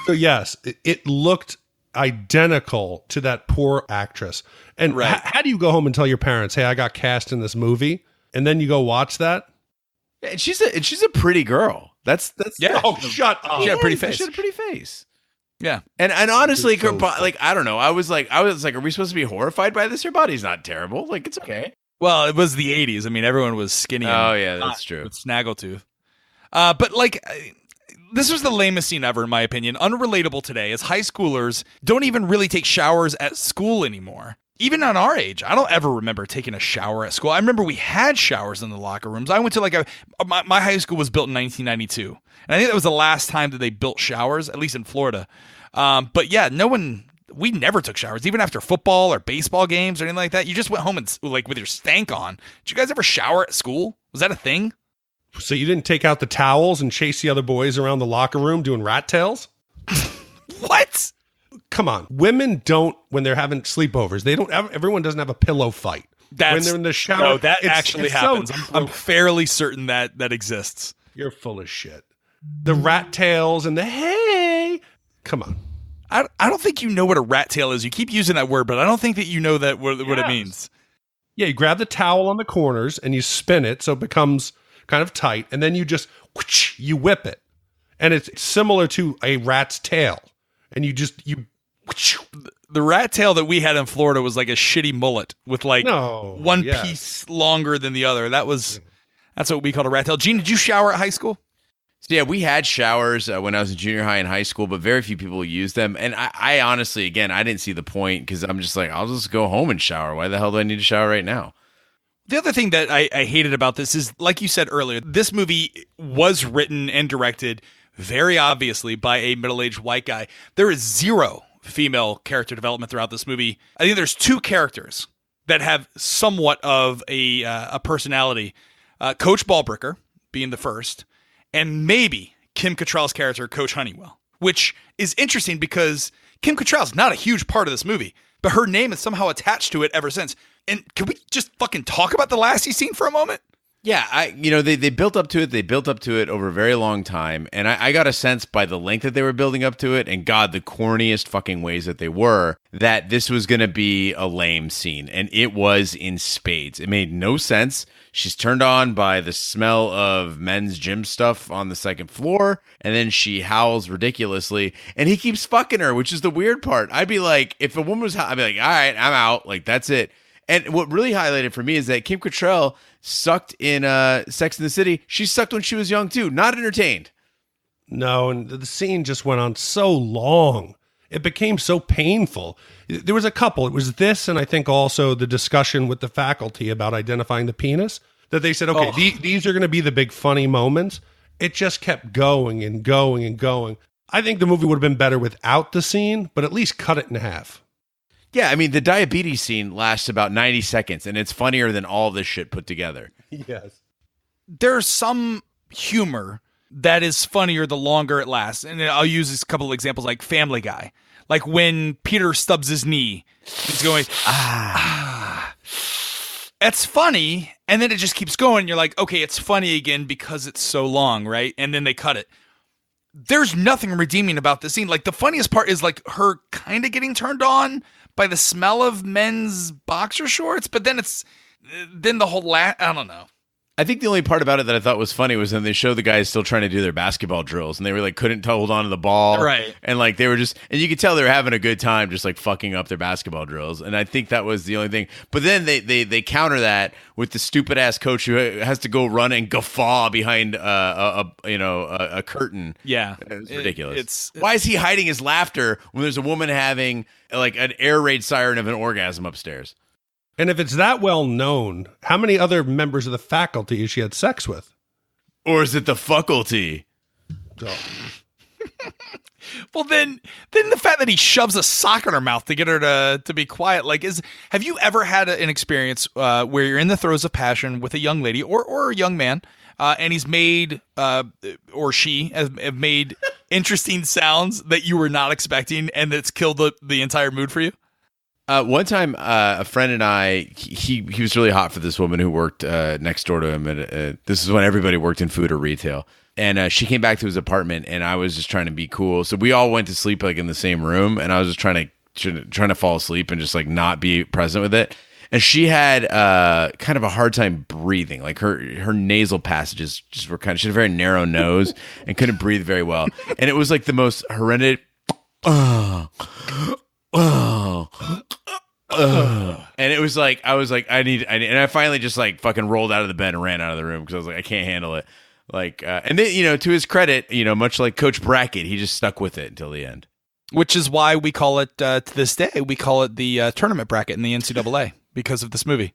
So yes, it looked identical to that poor actress. And Right. how do you go home and tell your parents, "Hey, I got cast in this movie," and then you go watch that? And she's a pretty girl. That's Yeah. Oh, shut up. She had a pretty face. She had a pretty face. Yeah. And honestly, So like I don't know. I was like, are we supposed to be horrified by this? Her body's not terrible. Like it's okay. Well, it was the 80s. I mean, everyone was skinny. Oh and yeah, that's hot true. with snaggletooth. But like, this was the lamest scene ever, in my opinion. Unrelatable today, as high schoolers don't even really take showers at school anymore. Even on our age, I don't ever remember taking a shower at school. I remember we had showers in the locker rooms. I went to my high school was built in 1992. And I think that was the last time that they built showers, at least in Florida. But yeah, we never took showers, even after football or baseball games or anything like that. You just went home and like with your stank on. Did you guys ever shower at school? Was that a thing? So you didn't take out the towels and chase the other boys around the locker room doing rat tails? What? Come on. Women don't, when they're having sleepovers, everyone doesn't have a pillow fight. When they're in the shower. No, that actually it's happens. So I'm fairly certain that exists. You're full of shit. The rat tails and the hey. Come on. I don't think you know what a rat tail is. You keep using that word, but I don't think that you know that what it means. Yeah, you grab the towel on the corners and you spin it so it becomes kind of tight, and then you just you whip it. And it's similar to a rat's tail. And you the rat tail that we had in Florida was like a shitty mullet with like one piece longer than the other. That's what we called a rat tail. Gene, did you shower at high school? So yeah, we had showers when I was in junior high and high school, but very few people used them. And I honestly, again, I didn't see the point because I'm just like, I'll just go home and shower. Why the hell do I need to shower right now? The other thing that I hated about this is, like you said earlier, this movie was written and directed very obviously by a middle-aged white guy. There is zero female character development throughout this movie. I think there's two characters that have somewhat of a personality. Coach Balbricker being the first, and maybe Kim Cattrall's character, Coach Honeywell, which is interesting because Kim Cattrall's not a huge part of this movie, but her name is somehow attached to it ever since. And can we just fucking talk about the Lassie scene for a moment? Yeah, they built up to it. They built up to it over a very long time, and I got a sense by the length that they were building up to it, and God, the corniest fucking ways that they were, that this was going to be a lame scene, and it was in spades. It made no sense. She's turned on by the smell of men's gym stuff on the second floor, and then she howls ridiculously, and he keeps fucking her, which is the weird part. I'd be like, if a woman was, I'd be like, all right, I'm out. Like, that's it. And what really highlighted for me is that Kim Cattrall sucked in Sex and the City. She sucked when she was young too. Not entertained. No, and the scene just went on so long. It became so painful. There was a couple. It was this, and I think also the discussion with the faculty about identifying the penis, that they said, okay, these are going to be the big funny moments. It just kept going and going and going. I think the movie would have been better without the scene, but at least cut it in half. Yeah, I mean, the diabetes scene lasts about 90 seconds, and it's funnier than all this shit put together. Yes. There's some humor that is funnier the longer it lasts. And I'll use a couple of examples like Family Guy. Like when Peter stubs his knee, he's going, It's funny, and then it just keeps going. You're like, okay, it's funny again because it's so long, right? And then they cut it. There's nothing redeeming about this scene. Like, the funniest part is like her kind of getting turned on by the smell of men's boxer shorts, but then the whole I don't know. I think the only part about it that I thought was funny was when they show the guys still trying to do their basketball drills, and they were like couldn't hold on to the ball, right? And like they were just, and you could tell they were having a good time, just like fucking up their basketball drills. And I think that was the only thing. But then they counter that with the stupid ass coach who has to go run and guffaw behind a curtain. Yeah, it's ridiculous. Why is he hiding his laughter when there's a woman having like an air raid siren of an orgasm upstairs? And if it's that well known, how many other members of the faculty has she had sex with? Or is it the faculty? Oh. Well, then the fact that he shoves a sock in her mouth to get her to be quiet, like, have you ever had an experience where you're in the throes of passion with a young lady or a young man, and he's made or she have made interesting sounds that you were not expecting, and it's killed the entire mood for you? One time, a friend and I, he was really hot for this woman who worked next door to him. And this is when everybody worked in food or retail. And she came back to his apartment, and I was just trying to be cool. So we all went to sleep like in the same room, and I was just trying to fall asleep and just like not be present with it. And she had kind of a hard time breathing. Like her nasal passages just were she had a very narrow nose and couldn't breathe very well. And it was like the most horrendous. And it was like I was like I need and I finally just like fucking rolled out of the bed and ran out of the room because I was like I can't handle it. Like and then to his credit, much like Coach Brackett, he just stuck with it until the end. Which is why we call it to this day we call it the tournament bracket in the NCAA because of this movie.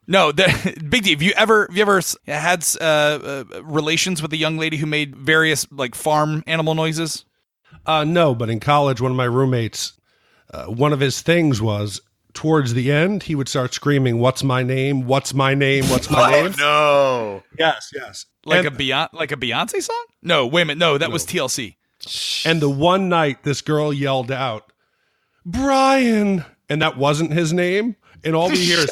No, Big D, have you ever had relations with a young lady who made various like farm animal noises? No, but in college, one of my roommates, one of his things was towards the end, he would start screaming, "What's my name? What's my name? What's my name?" No. Yes. Like a Beyonce song? No, wait a minute. No, that was TLC. And the one night this girl yelled out, "Brian," and that wasn't his name. And all we hear is,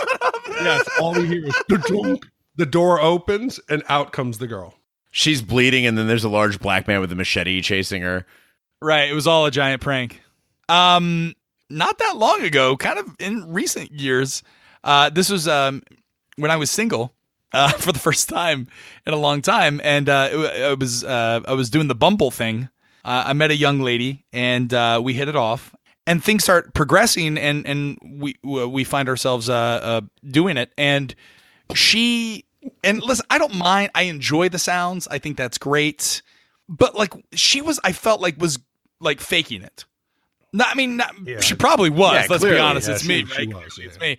the door opens and out comes the girl. She's bleeding, and then there's a large black man with a machete chasing her. Right. It was all a giant prank. Not that long ago, kind of in recent years, this was when I was single for the first time in a long time, and I was doing the Bumble thing. I met a young lady, and we hit it off, and things start progressing, and we find ourselves doing it, and listen, I don't mind. I enjoy the sounds. I think that's great, but like I felt like was like faking it. She probably was. Yeah, let's clearly. be honest. Yeah, it's me, she right? was, It's me.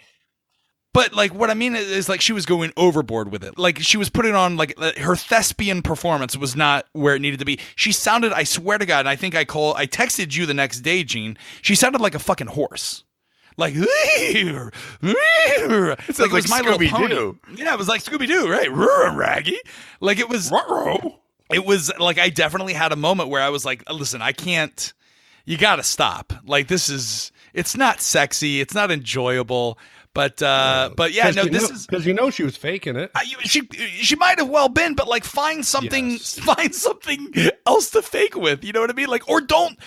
But like, what I mean is like she was going overboard with it. Like she was putting on like her thespian performance was not where it needed to be. She sounded, I swear to God, and I think I texted you the next day, Gene. She sounded like a fucking horse. Like, it's like it was My Little Pony. Yeah, it was like Scooby-Doo, right? Raggy. Like it was. It was like I definitely had a moment where I was like, listen, I can't. You got to stop. Like it's not sexy. It's not enjoyable. But yeah, no, this is because she was faking it. She might have well been, but like find something else to fake with. You know what I mean? Like, or don't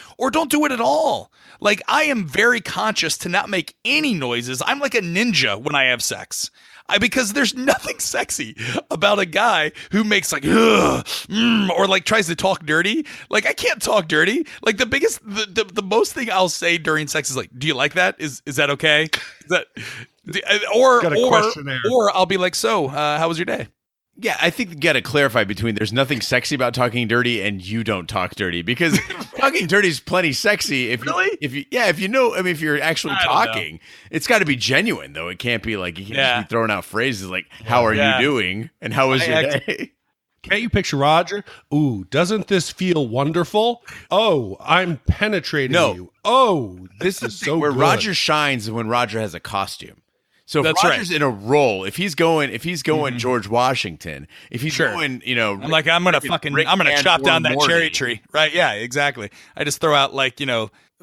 do it at all. Like I am very conscious to not make any noises. I'm like a ninja when I have sex. Because there's nothing sexy about a guy who makes like, or like tries to talk dirty. Like I can't talk dirty. Like the most thing I'll say during sex is like, "Do you like that? Is that okay? Got a questionnaire. or I'll be like, so, how was your day? Yeah, I think you got to clarify between there's nothing sexy about talking dirty and you don't talk dirty, because talking dirty is plenty sexy. If you're actually talking, it's got to be genuine though. It can't be like you can't just be throwing out phrases like "How are you doing?" and "How was your day?" Can't you picture Roger? Ooh, doesn't this feel wonderful? Oh, I'm penetrating you. Oh, this is so where good. Roger shines is when Roger has a costume. So if That's Roger's right. in a role, if he's going George Washington, if he's going, I'm gonna chop down that cherry tree, right? Yeah, exactly. I just throw out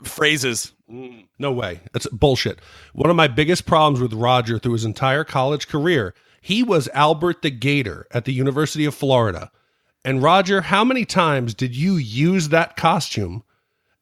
phrases. No way. That's bullshit. One of my biggest problems with Roger through his entire college career, he was Albert the Gator at the University of Florida. And Roger, how many times did you use that costume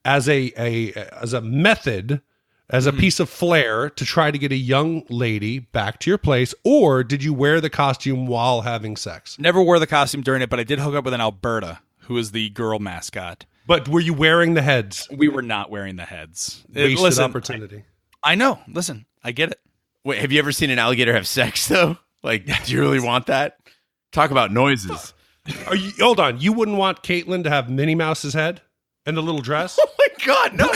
as a method, as a piece of flair to try to get a young lady back to your place, or did you wear the costume while having sex? Never wore the costume during it, but I did hook up with an Alberta, who is the girl mascot. But were you wearing the heads? We were not wearing the heads. Wasted opportunity. I know. Listen, I get it. Wait, have you ever seen an alligator have sex though? Like, do you really want that? Talk about noises. Hold on. You wouldn't want Caitlin to have Minnie Mouse's head and the little dress? Oh my God, no!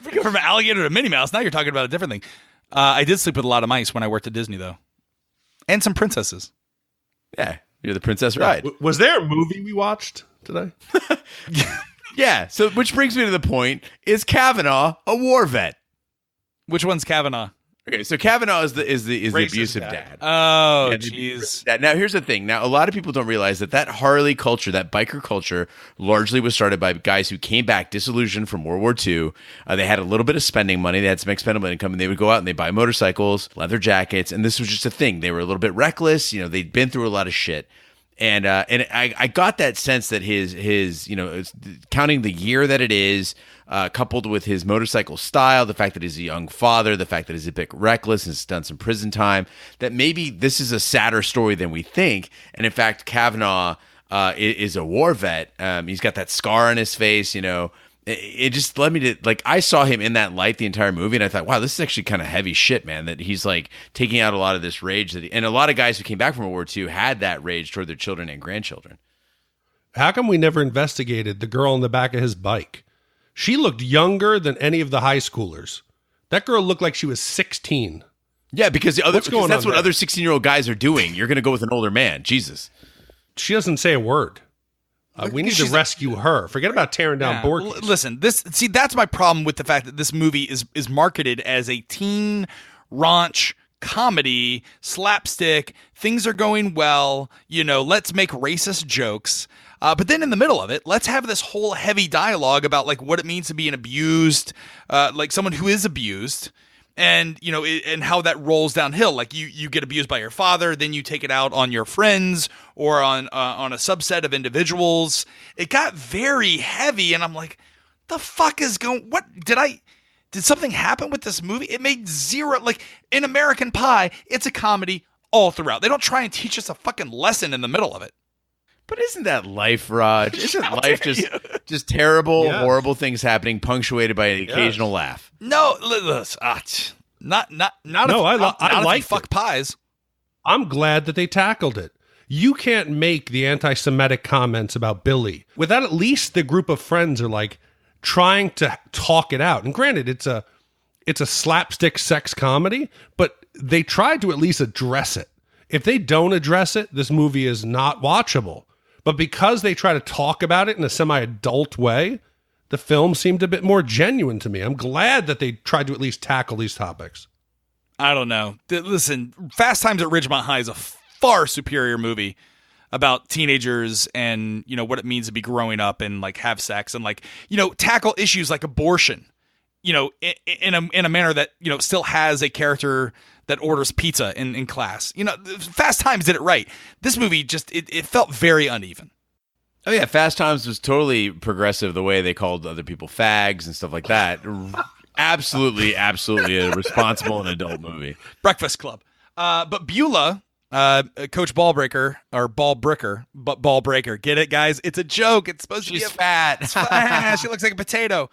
We go from alligator to Minnie Mouse. Now you're talking about a different thing. I did sleep with a lot of mice when I worked at Disney, though, and some princesses. Yeah, you're the Princess Bride. Was there a movie we watched today? Yeah. So, which brings me to the point: is Kavanaugh a war vet? Which one's Kavanaugh? Okay, so Kavanaugh is the Racist abusive dad. dad. Oh, Yeah, jeez. Now, here's the thing. Now, a lot of people don't realize that Harley culture, that biker culture, largely was started by guys who came back disillusioned from World War II. They had a little bit of spending money. They had some expendable income, and they would go out and they buy motorcycles, leather jackets, and this was just a thing. They were a little bit reckless. They'd been through a lot of shit. And I got that sense that his counting the year that it is, coupled with his motorcycle style, the fact that he's a young father, the fact that he's a bit reckless and has done some prison time, that maybe this is a sadder story than we think. And in fact, Kavanaugh is a war vet. He's got that scar on his face, It just led me to, I saw him in that light the entire movie, and I thought, wow, this is actually kind of heavy shit, man, that he's, taking out a lot of this rage. And a lot of guys who came back from World War II had that rage toward their children and grandchildren. How come we never investigated the girl in the back of his bike? She looked younger than any of the high schoolers. That girl looked like she was 16. Yeah, because that's what there? other 16-year-old guys are doing. You're going to go with an older man. Jesus. She doesn't say a word. We need to rescue her. Forget about tearing down Porkys. Listen, that's my problem with the fact that this movie is marketed as a teen raunch comedy, slapstick, things are going well, let's make racist jokes. But then in the middle of it, let's have this whole heavy dialogue about what it means to be an abused, someone who is abused. And, and how that rolls downhill. You get abused by your father, then you take it out on your friends or on a subset of individuals. It got very heavy, and I'm like, the fuck is going, did something happen with this movie? It made zero, in American Pie, it's a comedy all throughout. They don't try and teach us a fucking lesson in the middle of it. But isn't that life, Raj? Isn't life just terrible, horrible things happening, punctuated by an occasional laugh? No, not I like fuck pies. I'm glad that they tackled it. You can't make the anti-Semitic comments about Billy without at least the group of friends are trying to talk it out. And granted, it's a slapstick sex comedy, but they tried to at least address it. If they don't address it, this movie is not watchable. But because they try to talk about it in a semi-adult way, the film seemed a bit more genuine to me. I'm glad that they tried to at least tackle these topics. I don't know. Listen, Fast Times at Ridgemont High is a far superior movie about teenagers and, what it means to be growing up and have sex and tackle issues like abortion, in a manner that, still has a character that orders pizza in class. Fast Times did it right. This movie just, it felt very uneven. Oh yeah, Fast Times was totally progressive, the way they called other people fags and stuff like that. Absolutely a responsible and adult movie. Breakfast Club. But Beulah, Coach Balbricker, or Balbricker, but Balbreaker. Get it, guys? It's a joke. It's supposed to be fat. It's fat. She looks like a potato.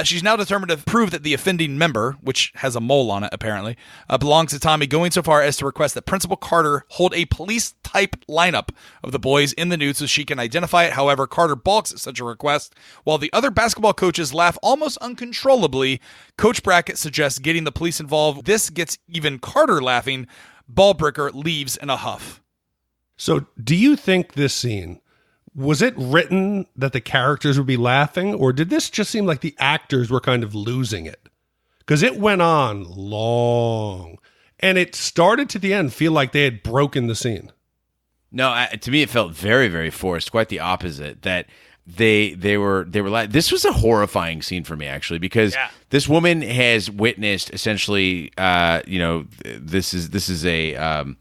She's now determined to prove that the offending member, which has a mole on it apparently, belongs to Tommy, going so far as to request that Principal Carter hold a police-type lineup of the boys in the nude so she can identify it. However, Carter balks at such a request. While the other basketball coaches laugh almost uncontrollably, Coach Brackett suggests getting the police involved. This gets even Carter laughing. Balbricker leaves in a huff. So do you think this scene, was it written that the characters would be laughing, or did this just seem like the actors were kind of losing it? Because it went on long, and it started to the end feel like they had broken the scene. No, to me it felt very, very forced. Quite the opposite. That they were this was a horrifying scene for me, actually, because this woman has witnessed essentially, this is a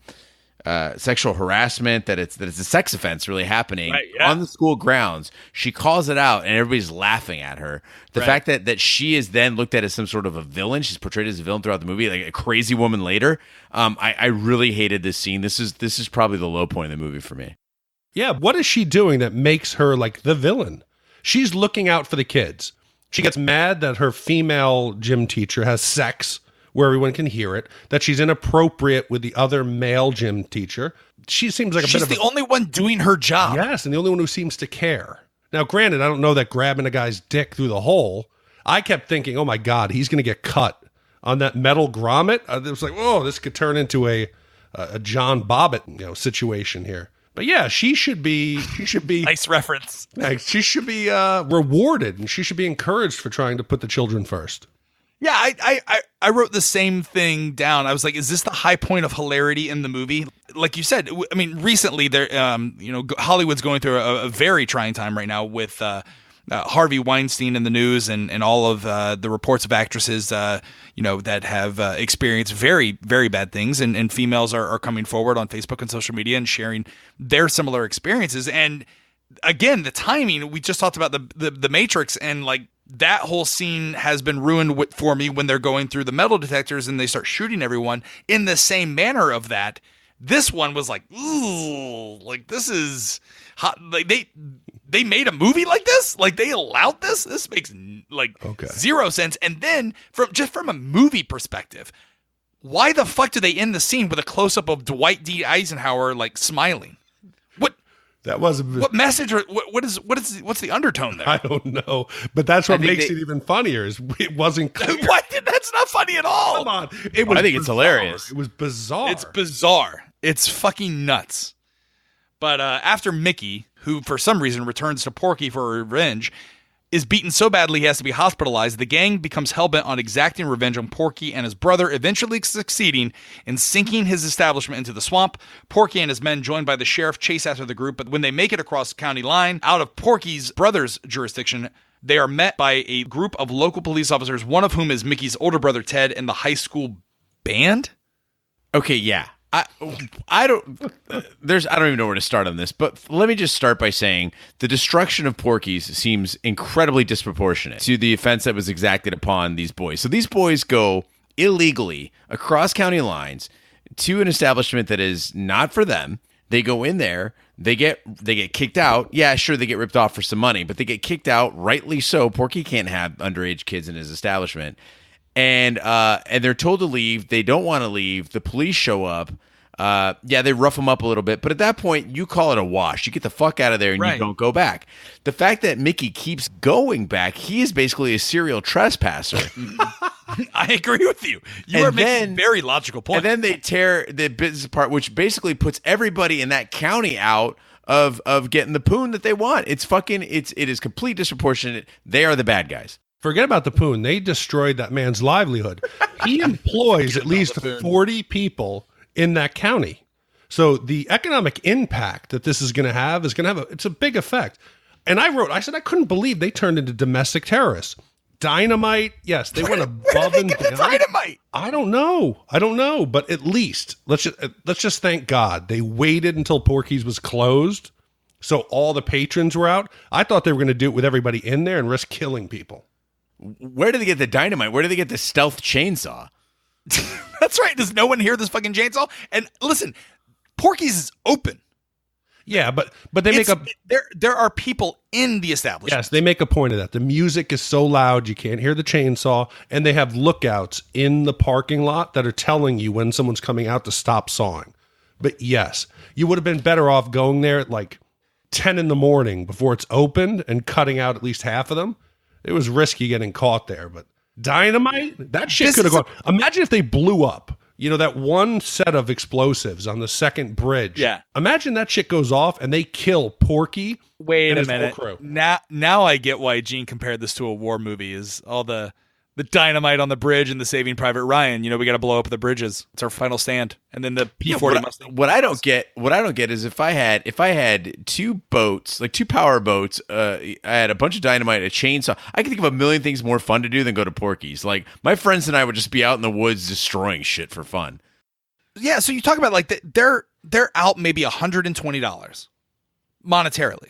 sexual harassment, that it's a sex offense really happening on the school grounds. She calls it out, and everybody's laughing at her. The fact that she is then looked at as some sort of a villain, she's portrayed as a villain throughout the movie, like a crazy woman later. I really hated this scene. This is probably the low point of the movie for me. Yeah, what is she doing that makes her like the villain? She's looking out for the kids. She gets mad that her female gym teacher has sex where everyone can hear it, that she's inappropriate with the other male gym teacher. She seems like she's the only one doing her job. Yes, and the only one who seems to care. Now, granted, I don't know that grabbing a guy's dick through the hole. I kept thinking, oh my God, he's going to get cut on that metal grommet. It was like, oh, this could turn into a John Bobbitt, situation here. But yeah, she should be nice reference. She should be rewarded, and she should be encouraged for trying to put the children first. Yeah, I wrote the same thing down. I was like, is this the high point of hilarity in the movie? Like you said, I mean, recently there, Hollywood's going through a very trying time right now with Harvey Weinstein in the news and all of the reports of actresses, that have experienced very, very bad things. And females are coming forward on Facebook and social media and sharing their similar experiences. And again, the timing, we just talked about the Matrix, and like that whole scene has been ruined for me when they're going through the metal detectors and they start shooting everyone in the same manner of that. This one was like, ooh, like this is hot. Like they made a movie like this? Like they allowed this? This makes zero sense. And then from a movie perspective, why the fuck do they end the scene with a close up of Dwight D. Eisenhower like smiling? What message or what's the undertone there? I don't know, but that's what makes it even funnier. Is it wasn't clear. What? That's not funny at all. Come on, I think it's hilarious. It was bizarre. It's bizarre. It's fucking nuts. But after Mickey, who for some reason returns to Porky for revenge, is beaten so badly he has to be hospitalized, the gang becomes hellbent on exacting revenge on Porky and his brother, eventually succeeding in sinking his establishment into the swamp. Porky and his men, joined by the sheriff, chase after the group, but when they make it across county line, out of Porky's brother's jurisdiction, they are met by a group of local police officers, one of whom is Mickey's older brother, Ted, and the high school band? Okay, yeah. I don't even know where to start on this, but let me just start by saying the destruction of Porky's seems incredibly disproportionate to the offense that was exacted upon these boys. So these boys go illegally across county lines to an establishment that is not for them. They go in there, they get kicked out. Yeah, sure, they get ripped off for some money, but they get kicked out, rightly so. Porky can't have underage kids in his establishment. And they're told to leave. They don't want to leave. The police show up. They rough them up a little bit. But at that point, you call it a wash. You get the fuck out of there and you don't go back. The fact that Mickey keeps going back, he is basically a serial trespasser. I agree with you. You are making a very logical point. And then they tear the business apart, which basically puts everybody in that county out of getting the poon that they want. It is complete disproportionate. They are the bad guys. Forget about the poon. They destroyed that man's livelihood. He employs at least 40 people in that county. So the economic impact that this is going to have it's a big effect. And I said, I couldn't believe they turned into domestic terrorists. Dynamite. Yes, they went above and beyond. Dynamite? I don't know. But at least let's just thank God they waited until Porky's was closed. So all the patrons were out. I thought they were going to do it with everybody in there and risk killing people. Where did they get the dynamite? Where did they get the stealth chainsaw? That's right. Does no one hear this fucking chainsaw? And listen, Porky's is open. Yeah, but they make a there are people in the establishment. Yes, they make a point of that. The music is so loud you can't hear the chainsaw, and they have lookouts in the parking lot that are telling you when someone's coming out to stop sawing. But yes, you would have been better off going there at like 10 in the morning before it's opened and cutting out at least half of them. It was risky getting caught there, but dynamite, that shit could have gone. Imagine if they blew up. You know, that one set of explosives on the second bridge. Yeah. Imagine that shit goes off and they kill Porky. Wait a minute. Now I get why Gene compared this to a war movie. Is all the dynamite on the bridge and the Saving Private Ryan. You know, we got to blow up the bridges. It's our final stand. And then the P-40 Mustang. What I don't get is if I had two boats, like two power boats, I had a bunch of dynamite, a chainsaw. I could think of a million things more fun to do than go to Porky's. Like my friends and I would just be out in the woods destroying shit for fun. Yeah, so you talk about like they're out maybe $120 monetarily.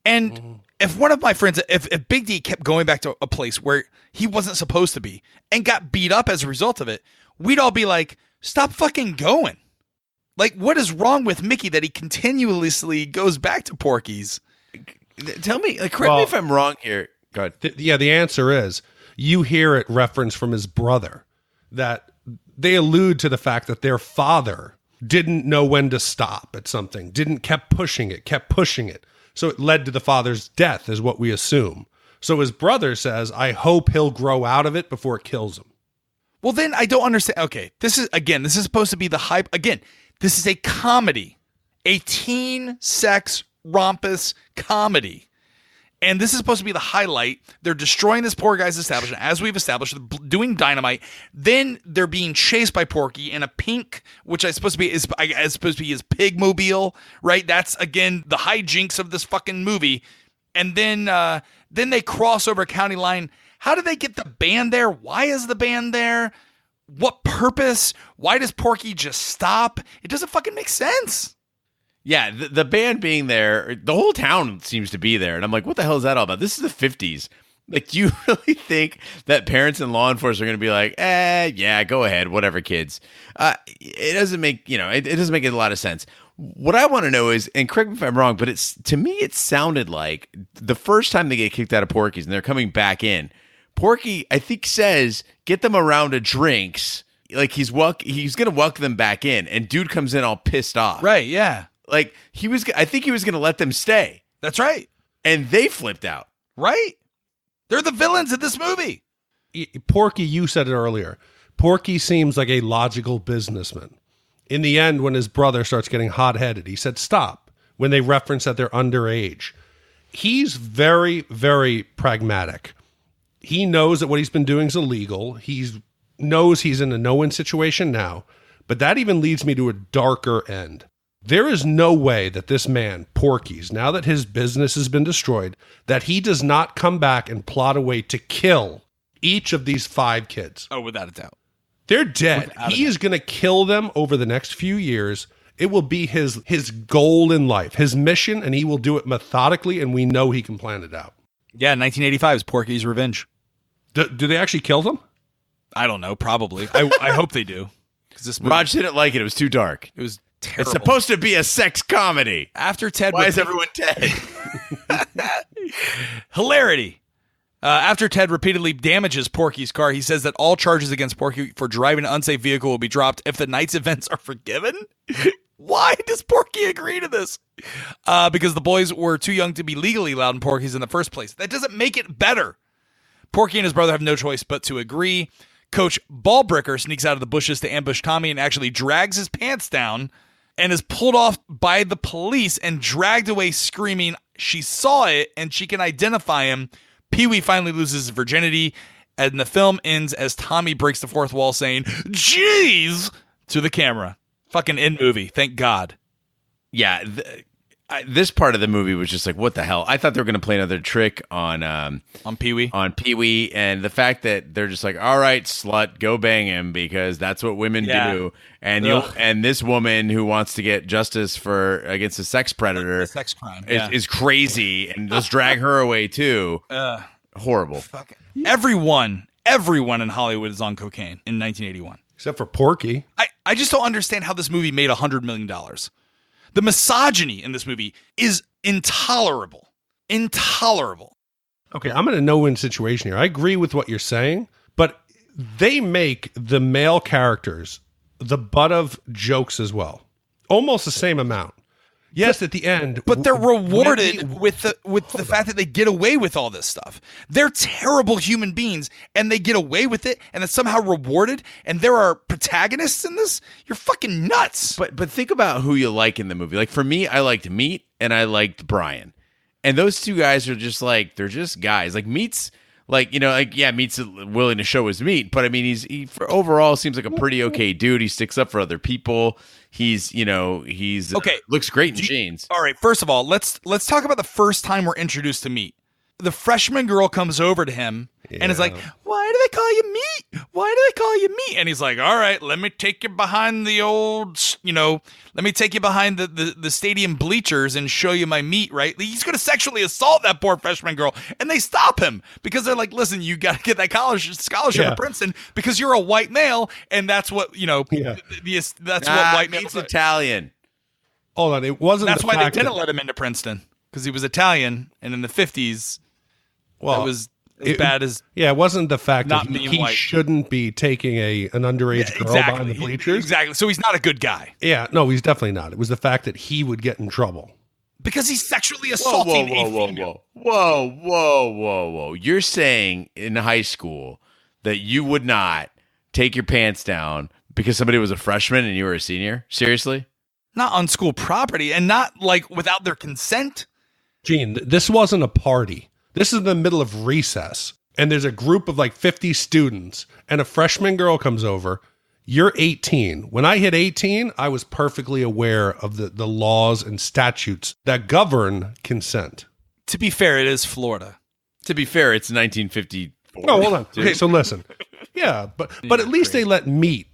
And if one of my friends, if Big D kept going back to a place where he wasn't supposed to be and got beat up as a result of it, we'd all be like, stop fucking going. Like, what is wrong with Mickey that he continuously goes back to Porky's? Tell me, like, correct me if I'm wrong here. Go ahead. The answer is you hear it referenced from his brother that they allude to the fact that their father didn't know when to stop at something, kept pushing it. So it led to the father's death is what we assume. So his brother says, I hope he'll grow out of it before it kills him. Well, then I don't understand. Okay, this is supposed to be the hype. Again, this is a comedy, a teen sex rompus comedy. And this is supposed to be the highlight. They're destroying this poor guy's establishment, as we've established, doing dynamite. Then they're being chased by Porky in a pink, which is supposed to be his pig mobile, right? That's again the hijinks of this fucking movie. And then they cross over county line. How did they get the band there? Why is the band there? What purpose? Why does Porky just stop? It doesn't fucking make sense. Yeah, the band being there, the whole town seems to be there. And I'm like, what the hell is that all about? This is the 50s. Like, do you really think that parents and law enforcement are going to be like, yeah, go ahead, whatever, kids? It doesn't make, it doesn't make a lot of sense. What I want to know is, and correct me if I'm wrong, but to me, it sounded like the first time they get kicked out of Porky's and they're coming back in, Porky, I think, says, get them a round of drinks. Like, he's going to welcome them back in. And dude comes in all pissed off. Right, yeah. Like, I think he was going to let them stay. That's right. And they flipped out. Right? They're the villains of this movie. Porky, you said it earlier. Porky seems like a logical businessman. In the end, when his brother starts getting hot-headed, he said stop when they reference that they're underage. He's very, very pragmatic. He knows that what he's been doing is illegal. He knows he's in a no-win situation now. But that even leads me to a darker end. There is no way that this man, Porky's, now that his business has been destroyed, that he does not come back and plot a way to kill each of these 5 kids. Oh, without a doubt. They're dead. He is going to kill them over the next few years. It will be his goal in life, his mission, and he will do it methodically, and we know he can plan it out. Yeah, 1985 is Porky's Revenge. Do they actually kill them? I don't know, probably. I hope they do. Raj didn't like it. It was too dark. It was terrible. It's supposed to be a sex comedy. After Ted, why is everyone dead? Hilarity. After Ted repeatedly damages Porky's car, he says that all charges against Porky for driving an unsafe vehicle will be dropped if the night's events are forgiven. Why does Porky agree to this? Because the boys were too young to be legally allowed in Porky's in the first place. That doesn't make it better. Porky and his brother have no choice but to agree. Coach Balbricker sneaks out of the bushes to ambush Tommy and actually drags his pants down and is pulled off by the police and dragged away screaming she saw it and she can identify him. Pee-wee finally loses his virginity, and the film ends as Tommy breaks the fourth wall saying, "Jeez!" to the camera. Fucking end movie. Thank God. Yeah, this part of the movie was just like, what the hell? I thought they were going to play another trick on Pee-wee. On Pee-wee, and the fact that they're just like, all right, slut, go bang him because that's what women do. And and this woman who wants to get justice against a sex predator, a sex crime, is crazy, and let's drag her away too. Horrible. Everyone in Hollywood is on cocaine in 1981, except for Porky. I just don't understand how this movie made $100 million. The misogyny in this movie is intolerable. Intolerable. Okay, I'm in a no-win situation here. I agree with what you're saying, but they make the male characters the butt of jokes as well. Almost the same amount. Yes, at the end. But they're rewarded with the fact that they get away with all this stuff. They're terrible human beings, and they get away with it, and it's somehow rewarded, and there are protagonists in this? You're fucking nuts. But think about who you like in the movie. Like, for me, I liked Meat, and I liked Brian. And those two guys are just like, they're just guys. Like, Meat's, like, you know, like, yeah, Meat's willing to show his meat, but I mean, he for overall seems like a pretty okay dude. He sticks up for other people. He's okay. Looks great in jeans. All right, first of all, let's talk about the first time we're introduced to Meat. The freshman girl comes over to him and is like, "Why do they call you Meat? Why do they call you Meat?" And he's like, "All right, let me take you behind the old, let me take you behind the stadium bleachers and show you my meat." Right? He's going to sexually assault that poor freshman girl, and they stop him because they're like, "Listen, you got to get that scholarship at Princeton because you're a white male, and that's what that's what white males." Meat's Italian. Hold on, it wasn't. That's why they didn't let him into Princeton, because he was Italian, and in the 50s. Well, it was as bad as... Yeah, it wasn't the fact that he white. Shouldn't be taking an underage girl behind the bleachers. Exactly. So he's not a good guy. Yeah, no, he's definitely not. It was the fact that he would get in trouble. Because he's sexually assaulting a female. Whoa. You're saying in high school that you would not take your pants down because somebody was a freshman and you were a senior? Seriously? Not on school property and not like without their consent? Gene, this wasn't a party. This is in the middle of recess, and there's a group of like 50 students, and a freshman girl comes over. You're 18. When I hit 18, I was perfectly aware of the laws and statutes that govern consent. To be fair, it is Florida. To be fair, it's 1954. No, hold on. Okay, so listen. Yeah, but at least they let Meat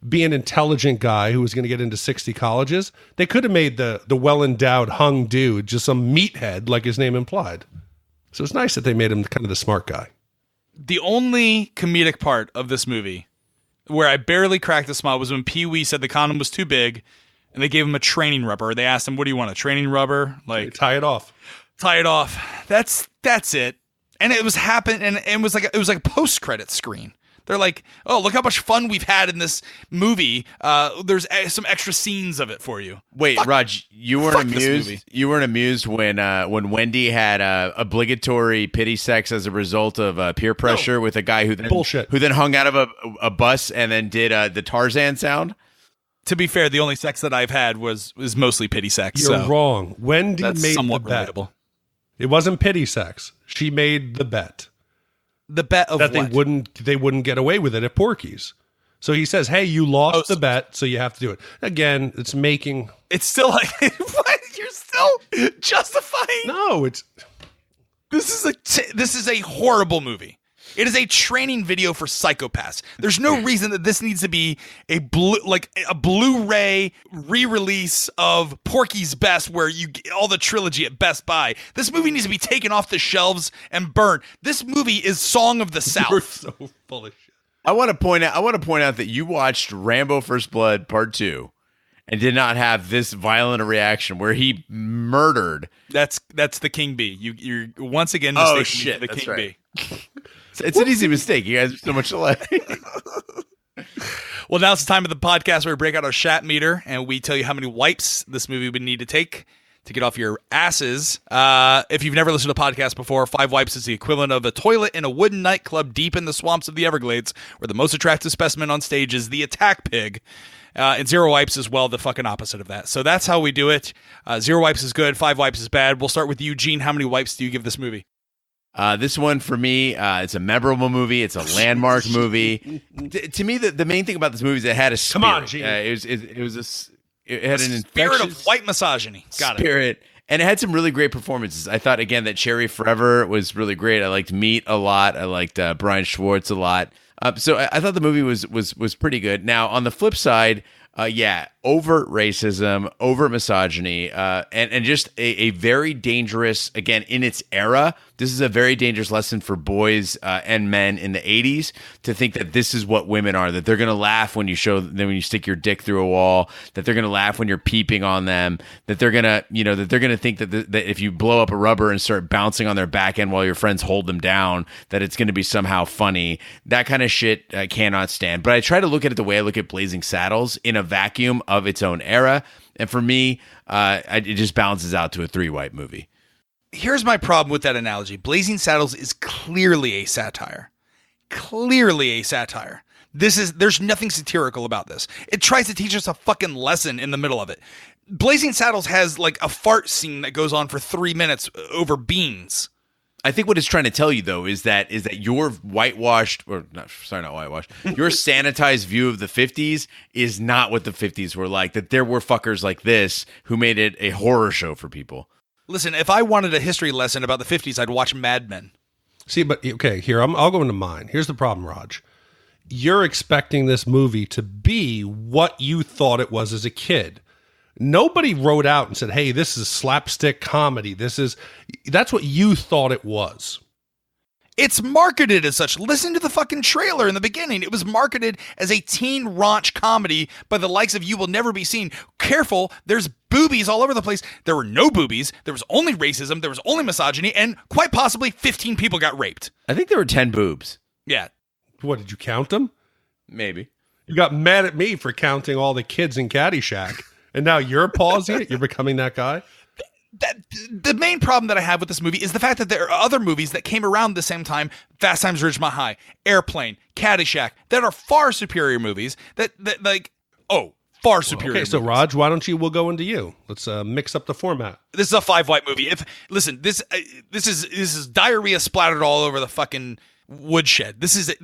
be an intelligent guy who was going to get into 60 colleges. They could have made the well-endowed hung dude just some meathead like his name implied. So it's nice that they made him kind of the smart guy. The only comedic part of this movie where I barely cracked a smile was when Pee-wee said the condom was too big and they gave him a training rubber. They asked him, "What do you want, a training rubber?" Like, tie it off. Tie it off. That's it. And it was and it was like a post-credit screen. They're like, "Oh, look how much fun we've had in this movie. There's some extra scenes of it for you." Wait, Raj, you weren't amused? You weren't amused when Wendy had obligatory pity sex as a result of peer pressure with a guy who then hung out of a bus and then did the Tarzan sound? To be fair, the only sex that I've had was mostly pity sex. You're wrong. Wendy that's made somewhat the bet. Relatable. It wasn't pity sex. She made the bet. The bet of that what? they wouldn't get away with it at Porky's. So he says, "Hey, you lost the bet, so you have to do it." Again, it's still like what? You're still justifying. No, this is a horrible movie. It is a training video for psychopaths. There's no reason that this needs to be a Blu-ray re-release of Porky's Best, where you get all the trilogy at Best Buy. This movie needs to be taken off the shelves and burned. This movie is Song of the South. You're so full of shit. I want to point out that you watched Rambo: First Blood Part 2 and did not have this violent a reaction where he murdered. That's the King Bee. You're once again mistaken the King right. Bee. It's an easy mistake. You guys are so much alike. Well, now it's the time of the podcast where we break out our shat meter and we tell you how many wipes this movie would need to take to get off your asses. If you've never listened to a podcast before, 5 wipes is the equivalent of a toilet in a wooden nightclub deep in the swamps of the Everglades, where the most attractive specimen on stage is the attack pig. And 0 wipes is, well, the fucking opposite of that. So that's how we do it. 0 wipes is good. 5 wipes is bad. We'll start with you, Gene. How many wipes do you give this movie? This one for me, it's a memorable movie. It's a landmark movie. To me, the main thing about this movie is it had a spirit. Come on, Gene. It had an spirit infectious of white misogyny. Got spirit. And it had some really great performances. I thought, again, that Cherry Forever was really great. I liked Meat a lot. I liked Brian Schwartz a lot. So I thought the movie was pretty good. Now, on the flip side, overt racism, overt misogyny, and just a very dangerous, again, in its era, this is a very dangerous lesson for boys and men in the 80s to think that this is what women are, that they're going to laugh when you when you stick your dick through a wall, that they're going to laugh when you're peeping on them, that they're going to, that they're going to think that if you blow up a rubber and start bouncing on their back end while your friends hold them down, that it's going to be somehow funny. That kind of shit I cannot stand. But I try to look at it the way I look at Blazing Saddles, in a vacuum of its own era. And for me, it just balances out to a 3 white movie. Here's my problem with that analogy. Blazing Saddles is clearly a satire. Clearly a satire. There's nothing satirical about this. It tries to teach us a fucking lesson in the middle of it. Blazing Saddles has like a fart scene that goes on for 3 minutes over beans. I think what it's trying to tell you, though, is that your whitewashed, or not whitewashed, your sanitized view of the 50s is not what the 50s were like, that there were fuckers like this who made it a horror show for people. Listen, if I wanted a history lesson about the 50s, I'd watch Mad Men. See, but okay, here, I'll go into mine. Here's the problem, Raj. You're expecting this movie to be what you thought it was as a kid. Nobody wrote out and said, hey, this is slapstick comedy. That's what you thought it was. It's marketed as such. Listen to the fucking trailer in the beginning. It was marketed as a teen raunch comedy by the likes of You Will Never Be Seen. Careful, there's boobies all over the place. There were no boobies. There was only racism. There was only misogyny. And quite possibly 15 people got raped. I think there were 10 boobs. Yeah. What, did you count them? Maybe. You got mad at me for counting all the kids in Caddyshack. And now you're pausing it? You're becoming that guy? The main problem that I have with this movie is the fact that there are other movies that came around the same time, Fast Times at Ridgemont High, Airplane, Caddyshack, that are far superior movies, far superior Okay, so movies. Raj, why don't we'll go into you. Let's mix up the format. This is a 5 white movie. This is diarrhea splattered all over the fucking woodshed. This is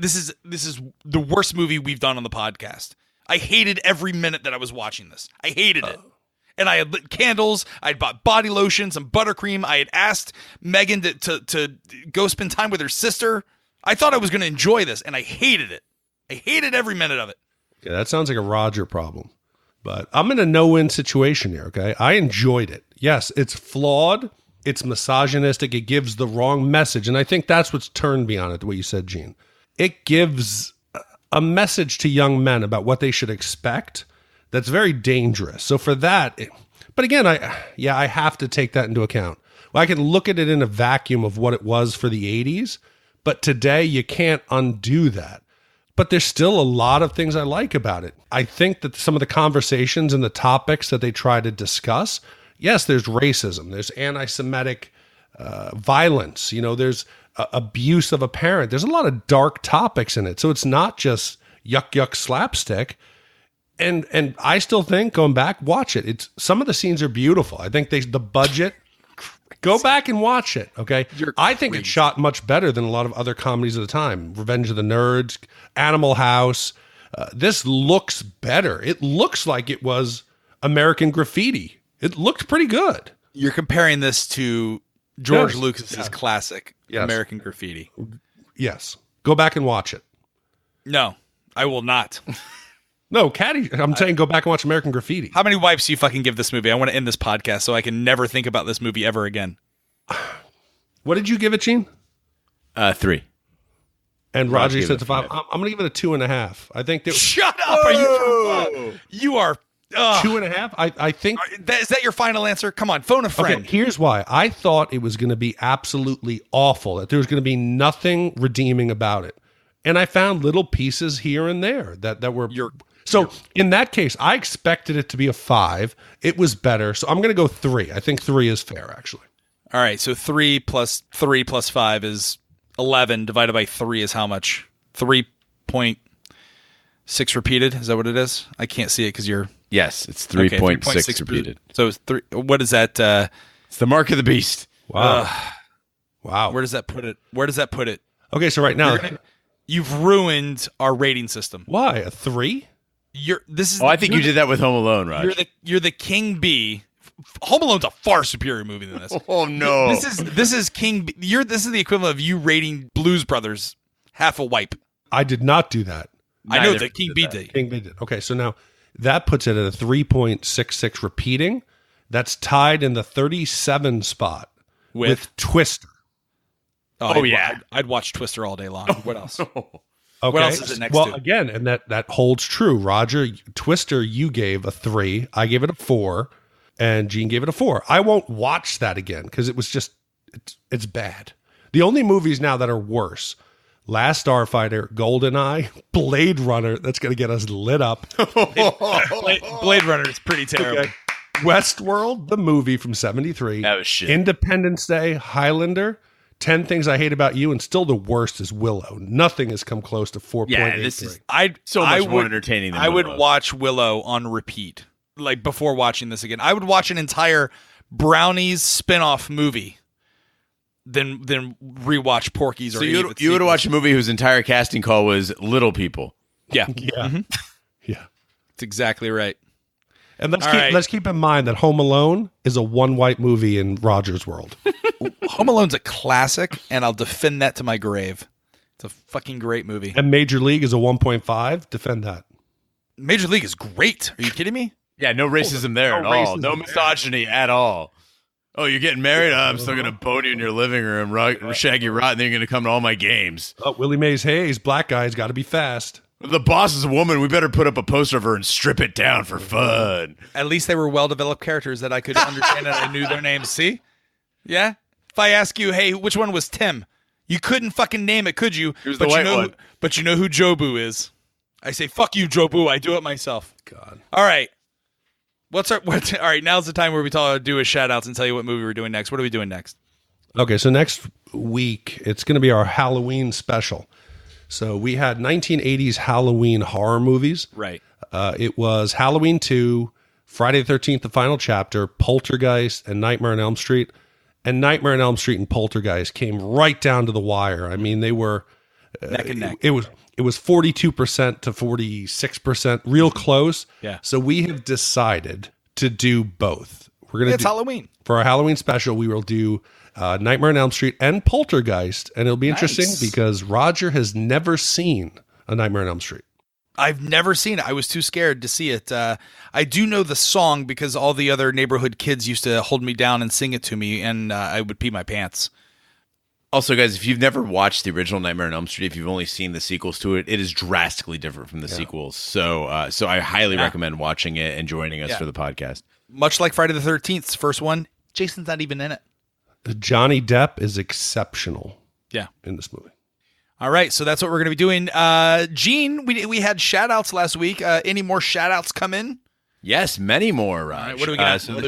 the worst movie we've done on the podcast. I hated every minute that I was watching this. I hated it. And I had lit candles. I had bought body lotion, some buttercream. I had asked Megan to go spend time with her sister. I thought I was going to enjoy this, and I hated it. I hated every minute of it. Okay, that sounds like a Roger problem. But I'm in a no-win situation here, okay? I enjoyed it. Yes, it's flawed. It's misogynistic. It gives the wrong message. And I think that's what's turned me on it, the way you said, Gene. It gives a message to young men about what they should expect that's very dangerous. So for that, but again, I have to take that into account. Well, I can look at it in a vacuum of what it was for the 80s, but today you can't undo that. But there's still a lot of things I like about it. I think that some of the conversations and the topics that they try to discuss, yes, there's racism, there's anti-Semitic violence, there's abuse of a parent. There's a lot of dark topics in it. So it's not just yuck slapstick. And I still think, going back, watch it. Some of the scenes are beautiful. I think the budget, go back and watch it, okay? I think it's shot much better than a lot of other comedies of the time. Revenge of the Nerds, Animal House. This looks better. It looks like it was American Graffiti. It looked pretty good. You're comparing this to George Lucas's classic, American Graffiti. Yes. Go back and watch it. No, I will not. No, I'm saying go back and watch American Graffiti. How many wipes do you fucking give this movie? I want to end this podcast so I can never think about this movie ever again. What did you give it, Gene? 3. And Roger said 5. I'm going to give it a 2.5. I think that. Shut up! Are you are 2.5? I think. Is that your final answer? Come on, phone a friend. Okay, here's why. I thought it was going to be absolutely awful, that there was going to be nothing redeeming about it. And I found little pieces here and there that were. In that case, I expected it to be a 5. It was better. So I'm going to go 3. I think 3 is fair, actually. All right. So 3 plus 3 plus 5 is 11. Divided by 3 is how much? 3.6 repeated? Is that what it is? I can't see it because you're. Yes, it's 3.6 repeated. So it's 3. What is that? It's the mark of the beast. Wow. Wow. Where does that put it? Okay, so right now. You've ruined our rating system. Why? A 3? I think you did that with Home Alone, Raj. You're the King Bee. Home Alone's a far superior movie than this. Oh no. This is King Bee. This is the equivalent of you rating Blues Brothers half a wipe. I did not do that. I know that King Bee did. King Bee did. Okay, so now that puts it at a 3.66 repeating. That's tied in the 37 spot with Twister. I'd watch Twister all day long. What else? Okay. What else is it next to? Again, and that holds true. Roger, Twister, you gave a 3. I gave it a 4. And Gene gave it a 4. I won't watch that again because it was just, it's bad. The only movies now that are worse, Last Starfighter, GoldenEye, Blade Runner, that's going to get us lit up. Blade Runner is pretty terrible. Okay. Westworld, the movie from 73. That was shit. Independence Day, Highlander, 10 Things I Hate About You, and still the worst is Willow. Nothing has come close to 4.83. Yeah, this is more entertaining than I would Willow. watch Willow on repeat, like before watching this again. I would watch an entire Brownies spinoff movie than rewatch Porky's. So you would watch a movie whose entire casting call was Little People. Yeah. Yeah. Yeah. That's exactly right. And let's keep in mind that Home Alone is a one white movie in Roger's world. Home Alone's a classic, and I'll defend that to my grave. It's a fucking great movie. And Major League is a 1.5. Defend that. Major League is great. Are you kidding me? Yeah, no racism there at all. No misogyny at all. Oh, you're getting married? I'm still going to bone you in your living room, shag you rot, and then you're going to come to all my games. Oh, Willie Mays Hayes, black guy's got to be fast. The boss is a woman. We better put up a poster of her and strip it down for fun. At least they were well-developed characters that I could understand and I knew their names. See? Yeah? If I ask you, hey, which one was Tim? You couldn't fucking name it, could you? Here's the white one. But you know who Jobu is. I say, fuck you, Jobu. I do it myself. God. All right. All right, now's the time where we do a shout-outs and tell you what movie we're doing next. What are we doing next? Okay, so next week, it's going to be our Halloween special. So we had 1980s Halloween horror movies. Right. It was Halloween 2, Friday the 13th, the final chapter, Poltergeist, and Nightmare on Elm Street. And Nightmare on Elm Street and Poltergeist came right down to the wire. I mean, they were neck and neck. It was 42% to 46%, real close. Yeah. So we have decided to do both. It's Halloween. For our Halloween special, we will do Nightmare on Elm Street and Poltergeist, and it'll be interesting because Roger has never seen a Nightmare on Elm Street. I've never seen it. I was too scared to see it. I do know the song because all the other neighborhood kids used to hold me down and sing it to me, and I would pee my pants. Also, guys, if you've never watched the original Nightmare on Elm Street, if you've only seen the sequels to it, it is drastically different from the sequels. So I highly recommend watching it and joining us for the podcast. Much like Friday the 13th, first one, Jason's not even in it. Johnny Depp is exceptional. Yeah, in this movie. All right, so that's what we're going to be doing. Gene, we had shout-outs last week. Any more shout-outs come in? Yes, many more, Raj. All right, what do we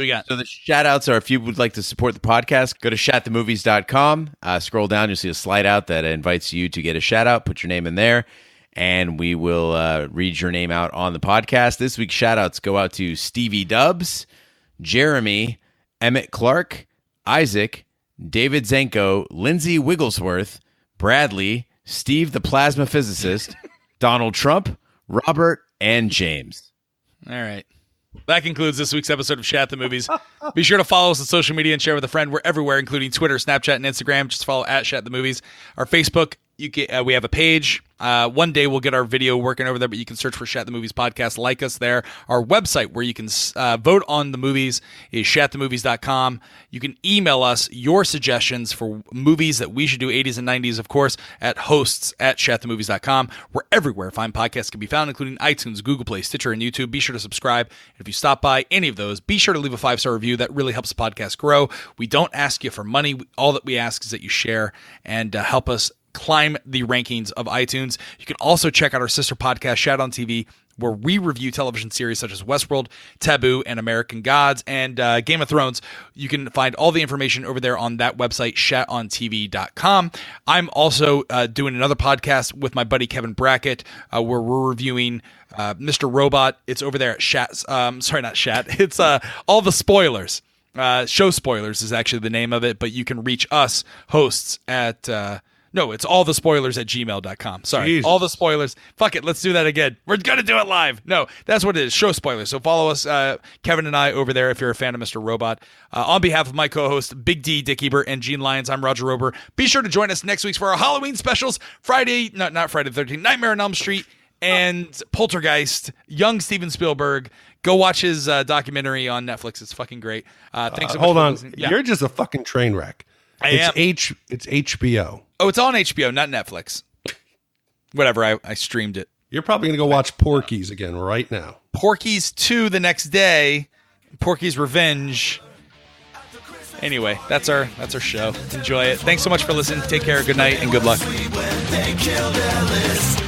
got? So the shout-outs are, if you would like to support the podcast, go to shatthemovies.com. Scroll down, you'll see a slide out that invites you to get a shout-out. Put your name in there, and we will read your name out on the podcast. This week's shout-outs go out to Stevie Dubs, Jeremy, Emmett Clark, Isaac, David Zenko, Lindsay Wigglesworth, Bradley, Steve the Plasma Physicist, Donald Trump, Robert, and James. All right. That concludes this week's episode of Shat the Movies. Be sure to follow us on social media and share with a friend. We're everywhere, including Twitter, Snapchat, and Instagram. Just follow at Shat the Movies. Our Facebook, we have a page. One day we'll get our video working over there, but you can search for Shat the Movies Podcast. Like us there. Our website where you can vote on the movies is shatthemovies.com. You can email us your suggestions for movies that we should do, 80s and 90s, of course, at hosts@shatthemovies.com. We're everywhere fine podcasts can be found, including iTunes, Google Play, Stitcher, and YouTube. Be sure to subscribe. And if you stop by any of those, be sure to leave a 5-star review. That really helps the podcast grow. We don't ask you for money. All that we ask is that you share and help us climb the rankings of iTunes. You can also check out our sister podcast, Shat on TV, where we review television series such as Westworld, Taboo, and American Gods, and Game of Thrones. You can find all the information over there on that website, shatontv.com. I'm also doing another podcast with my buddy Kevin Brackett, where we're reviewing Mr. Robot. It's over there at Shat. Sorry, not Shat. It's All the Spoilers. Show Spoilers is actually the name of it, but you can reach us, hosts, at... No, it's allthespoilers@gmail.com. Sorry, Jesus. All the spoilers. Fuck it, let's do that again. We're going to do it live. No, that's what it is, show spoilers. So follow us, Kevin and I, over there if you're a fan of Mr. Robot. On behalf of my co-host, Big D, Dick Ebert, and Gene Lyons, I'm Roger Rober. Be sure to join us next week for our Halloween specials, not Friday the 13th, Nightmare on Elm Street, and Poltergeist, young Steven Spielberg. Go watch his documentary on Netflix. It's fucking great. Thanks so much Hold for on. listening. Yeah. You're just a fucking train wreck. It's HBO. Oh, it's on HBO, not Netflix. Whatever, I streamed it. You're probably going to go watch Porkys again right now. Porkys 2 the next day. Porky's Revenge. Anyway, that's our show. Enjoy it. Thanks so much for listening. Take care. Good night and good luck. When they killed Ellis.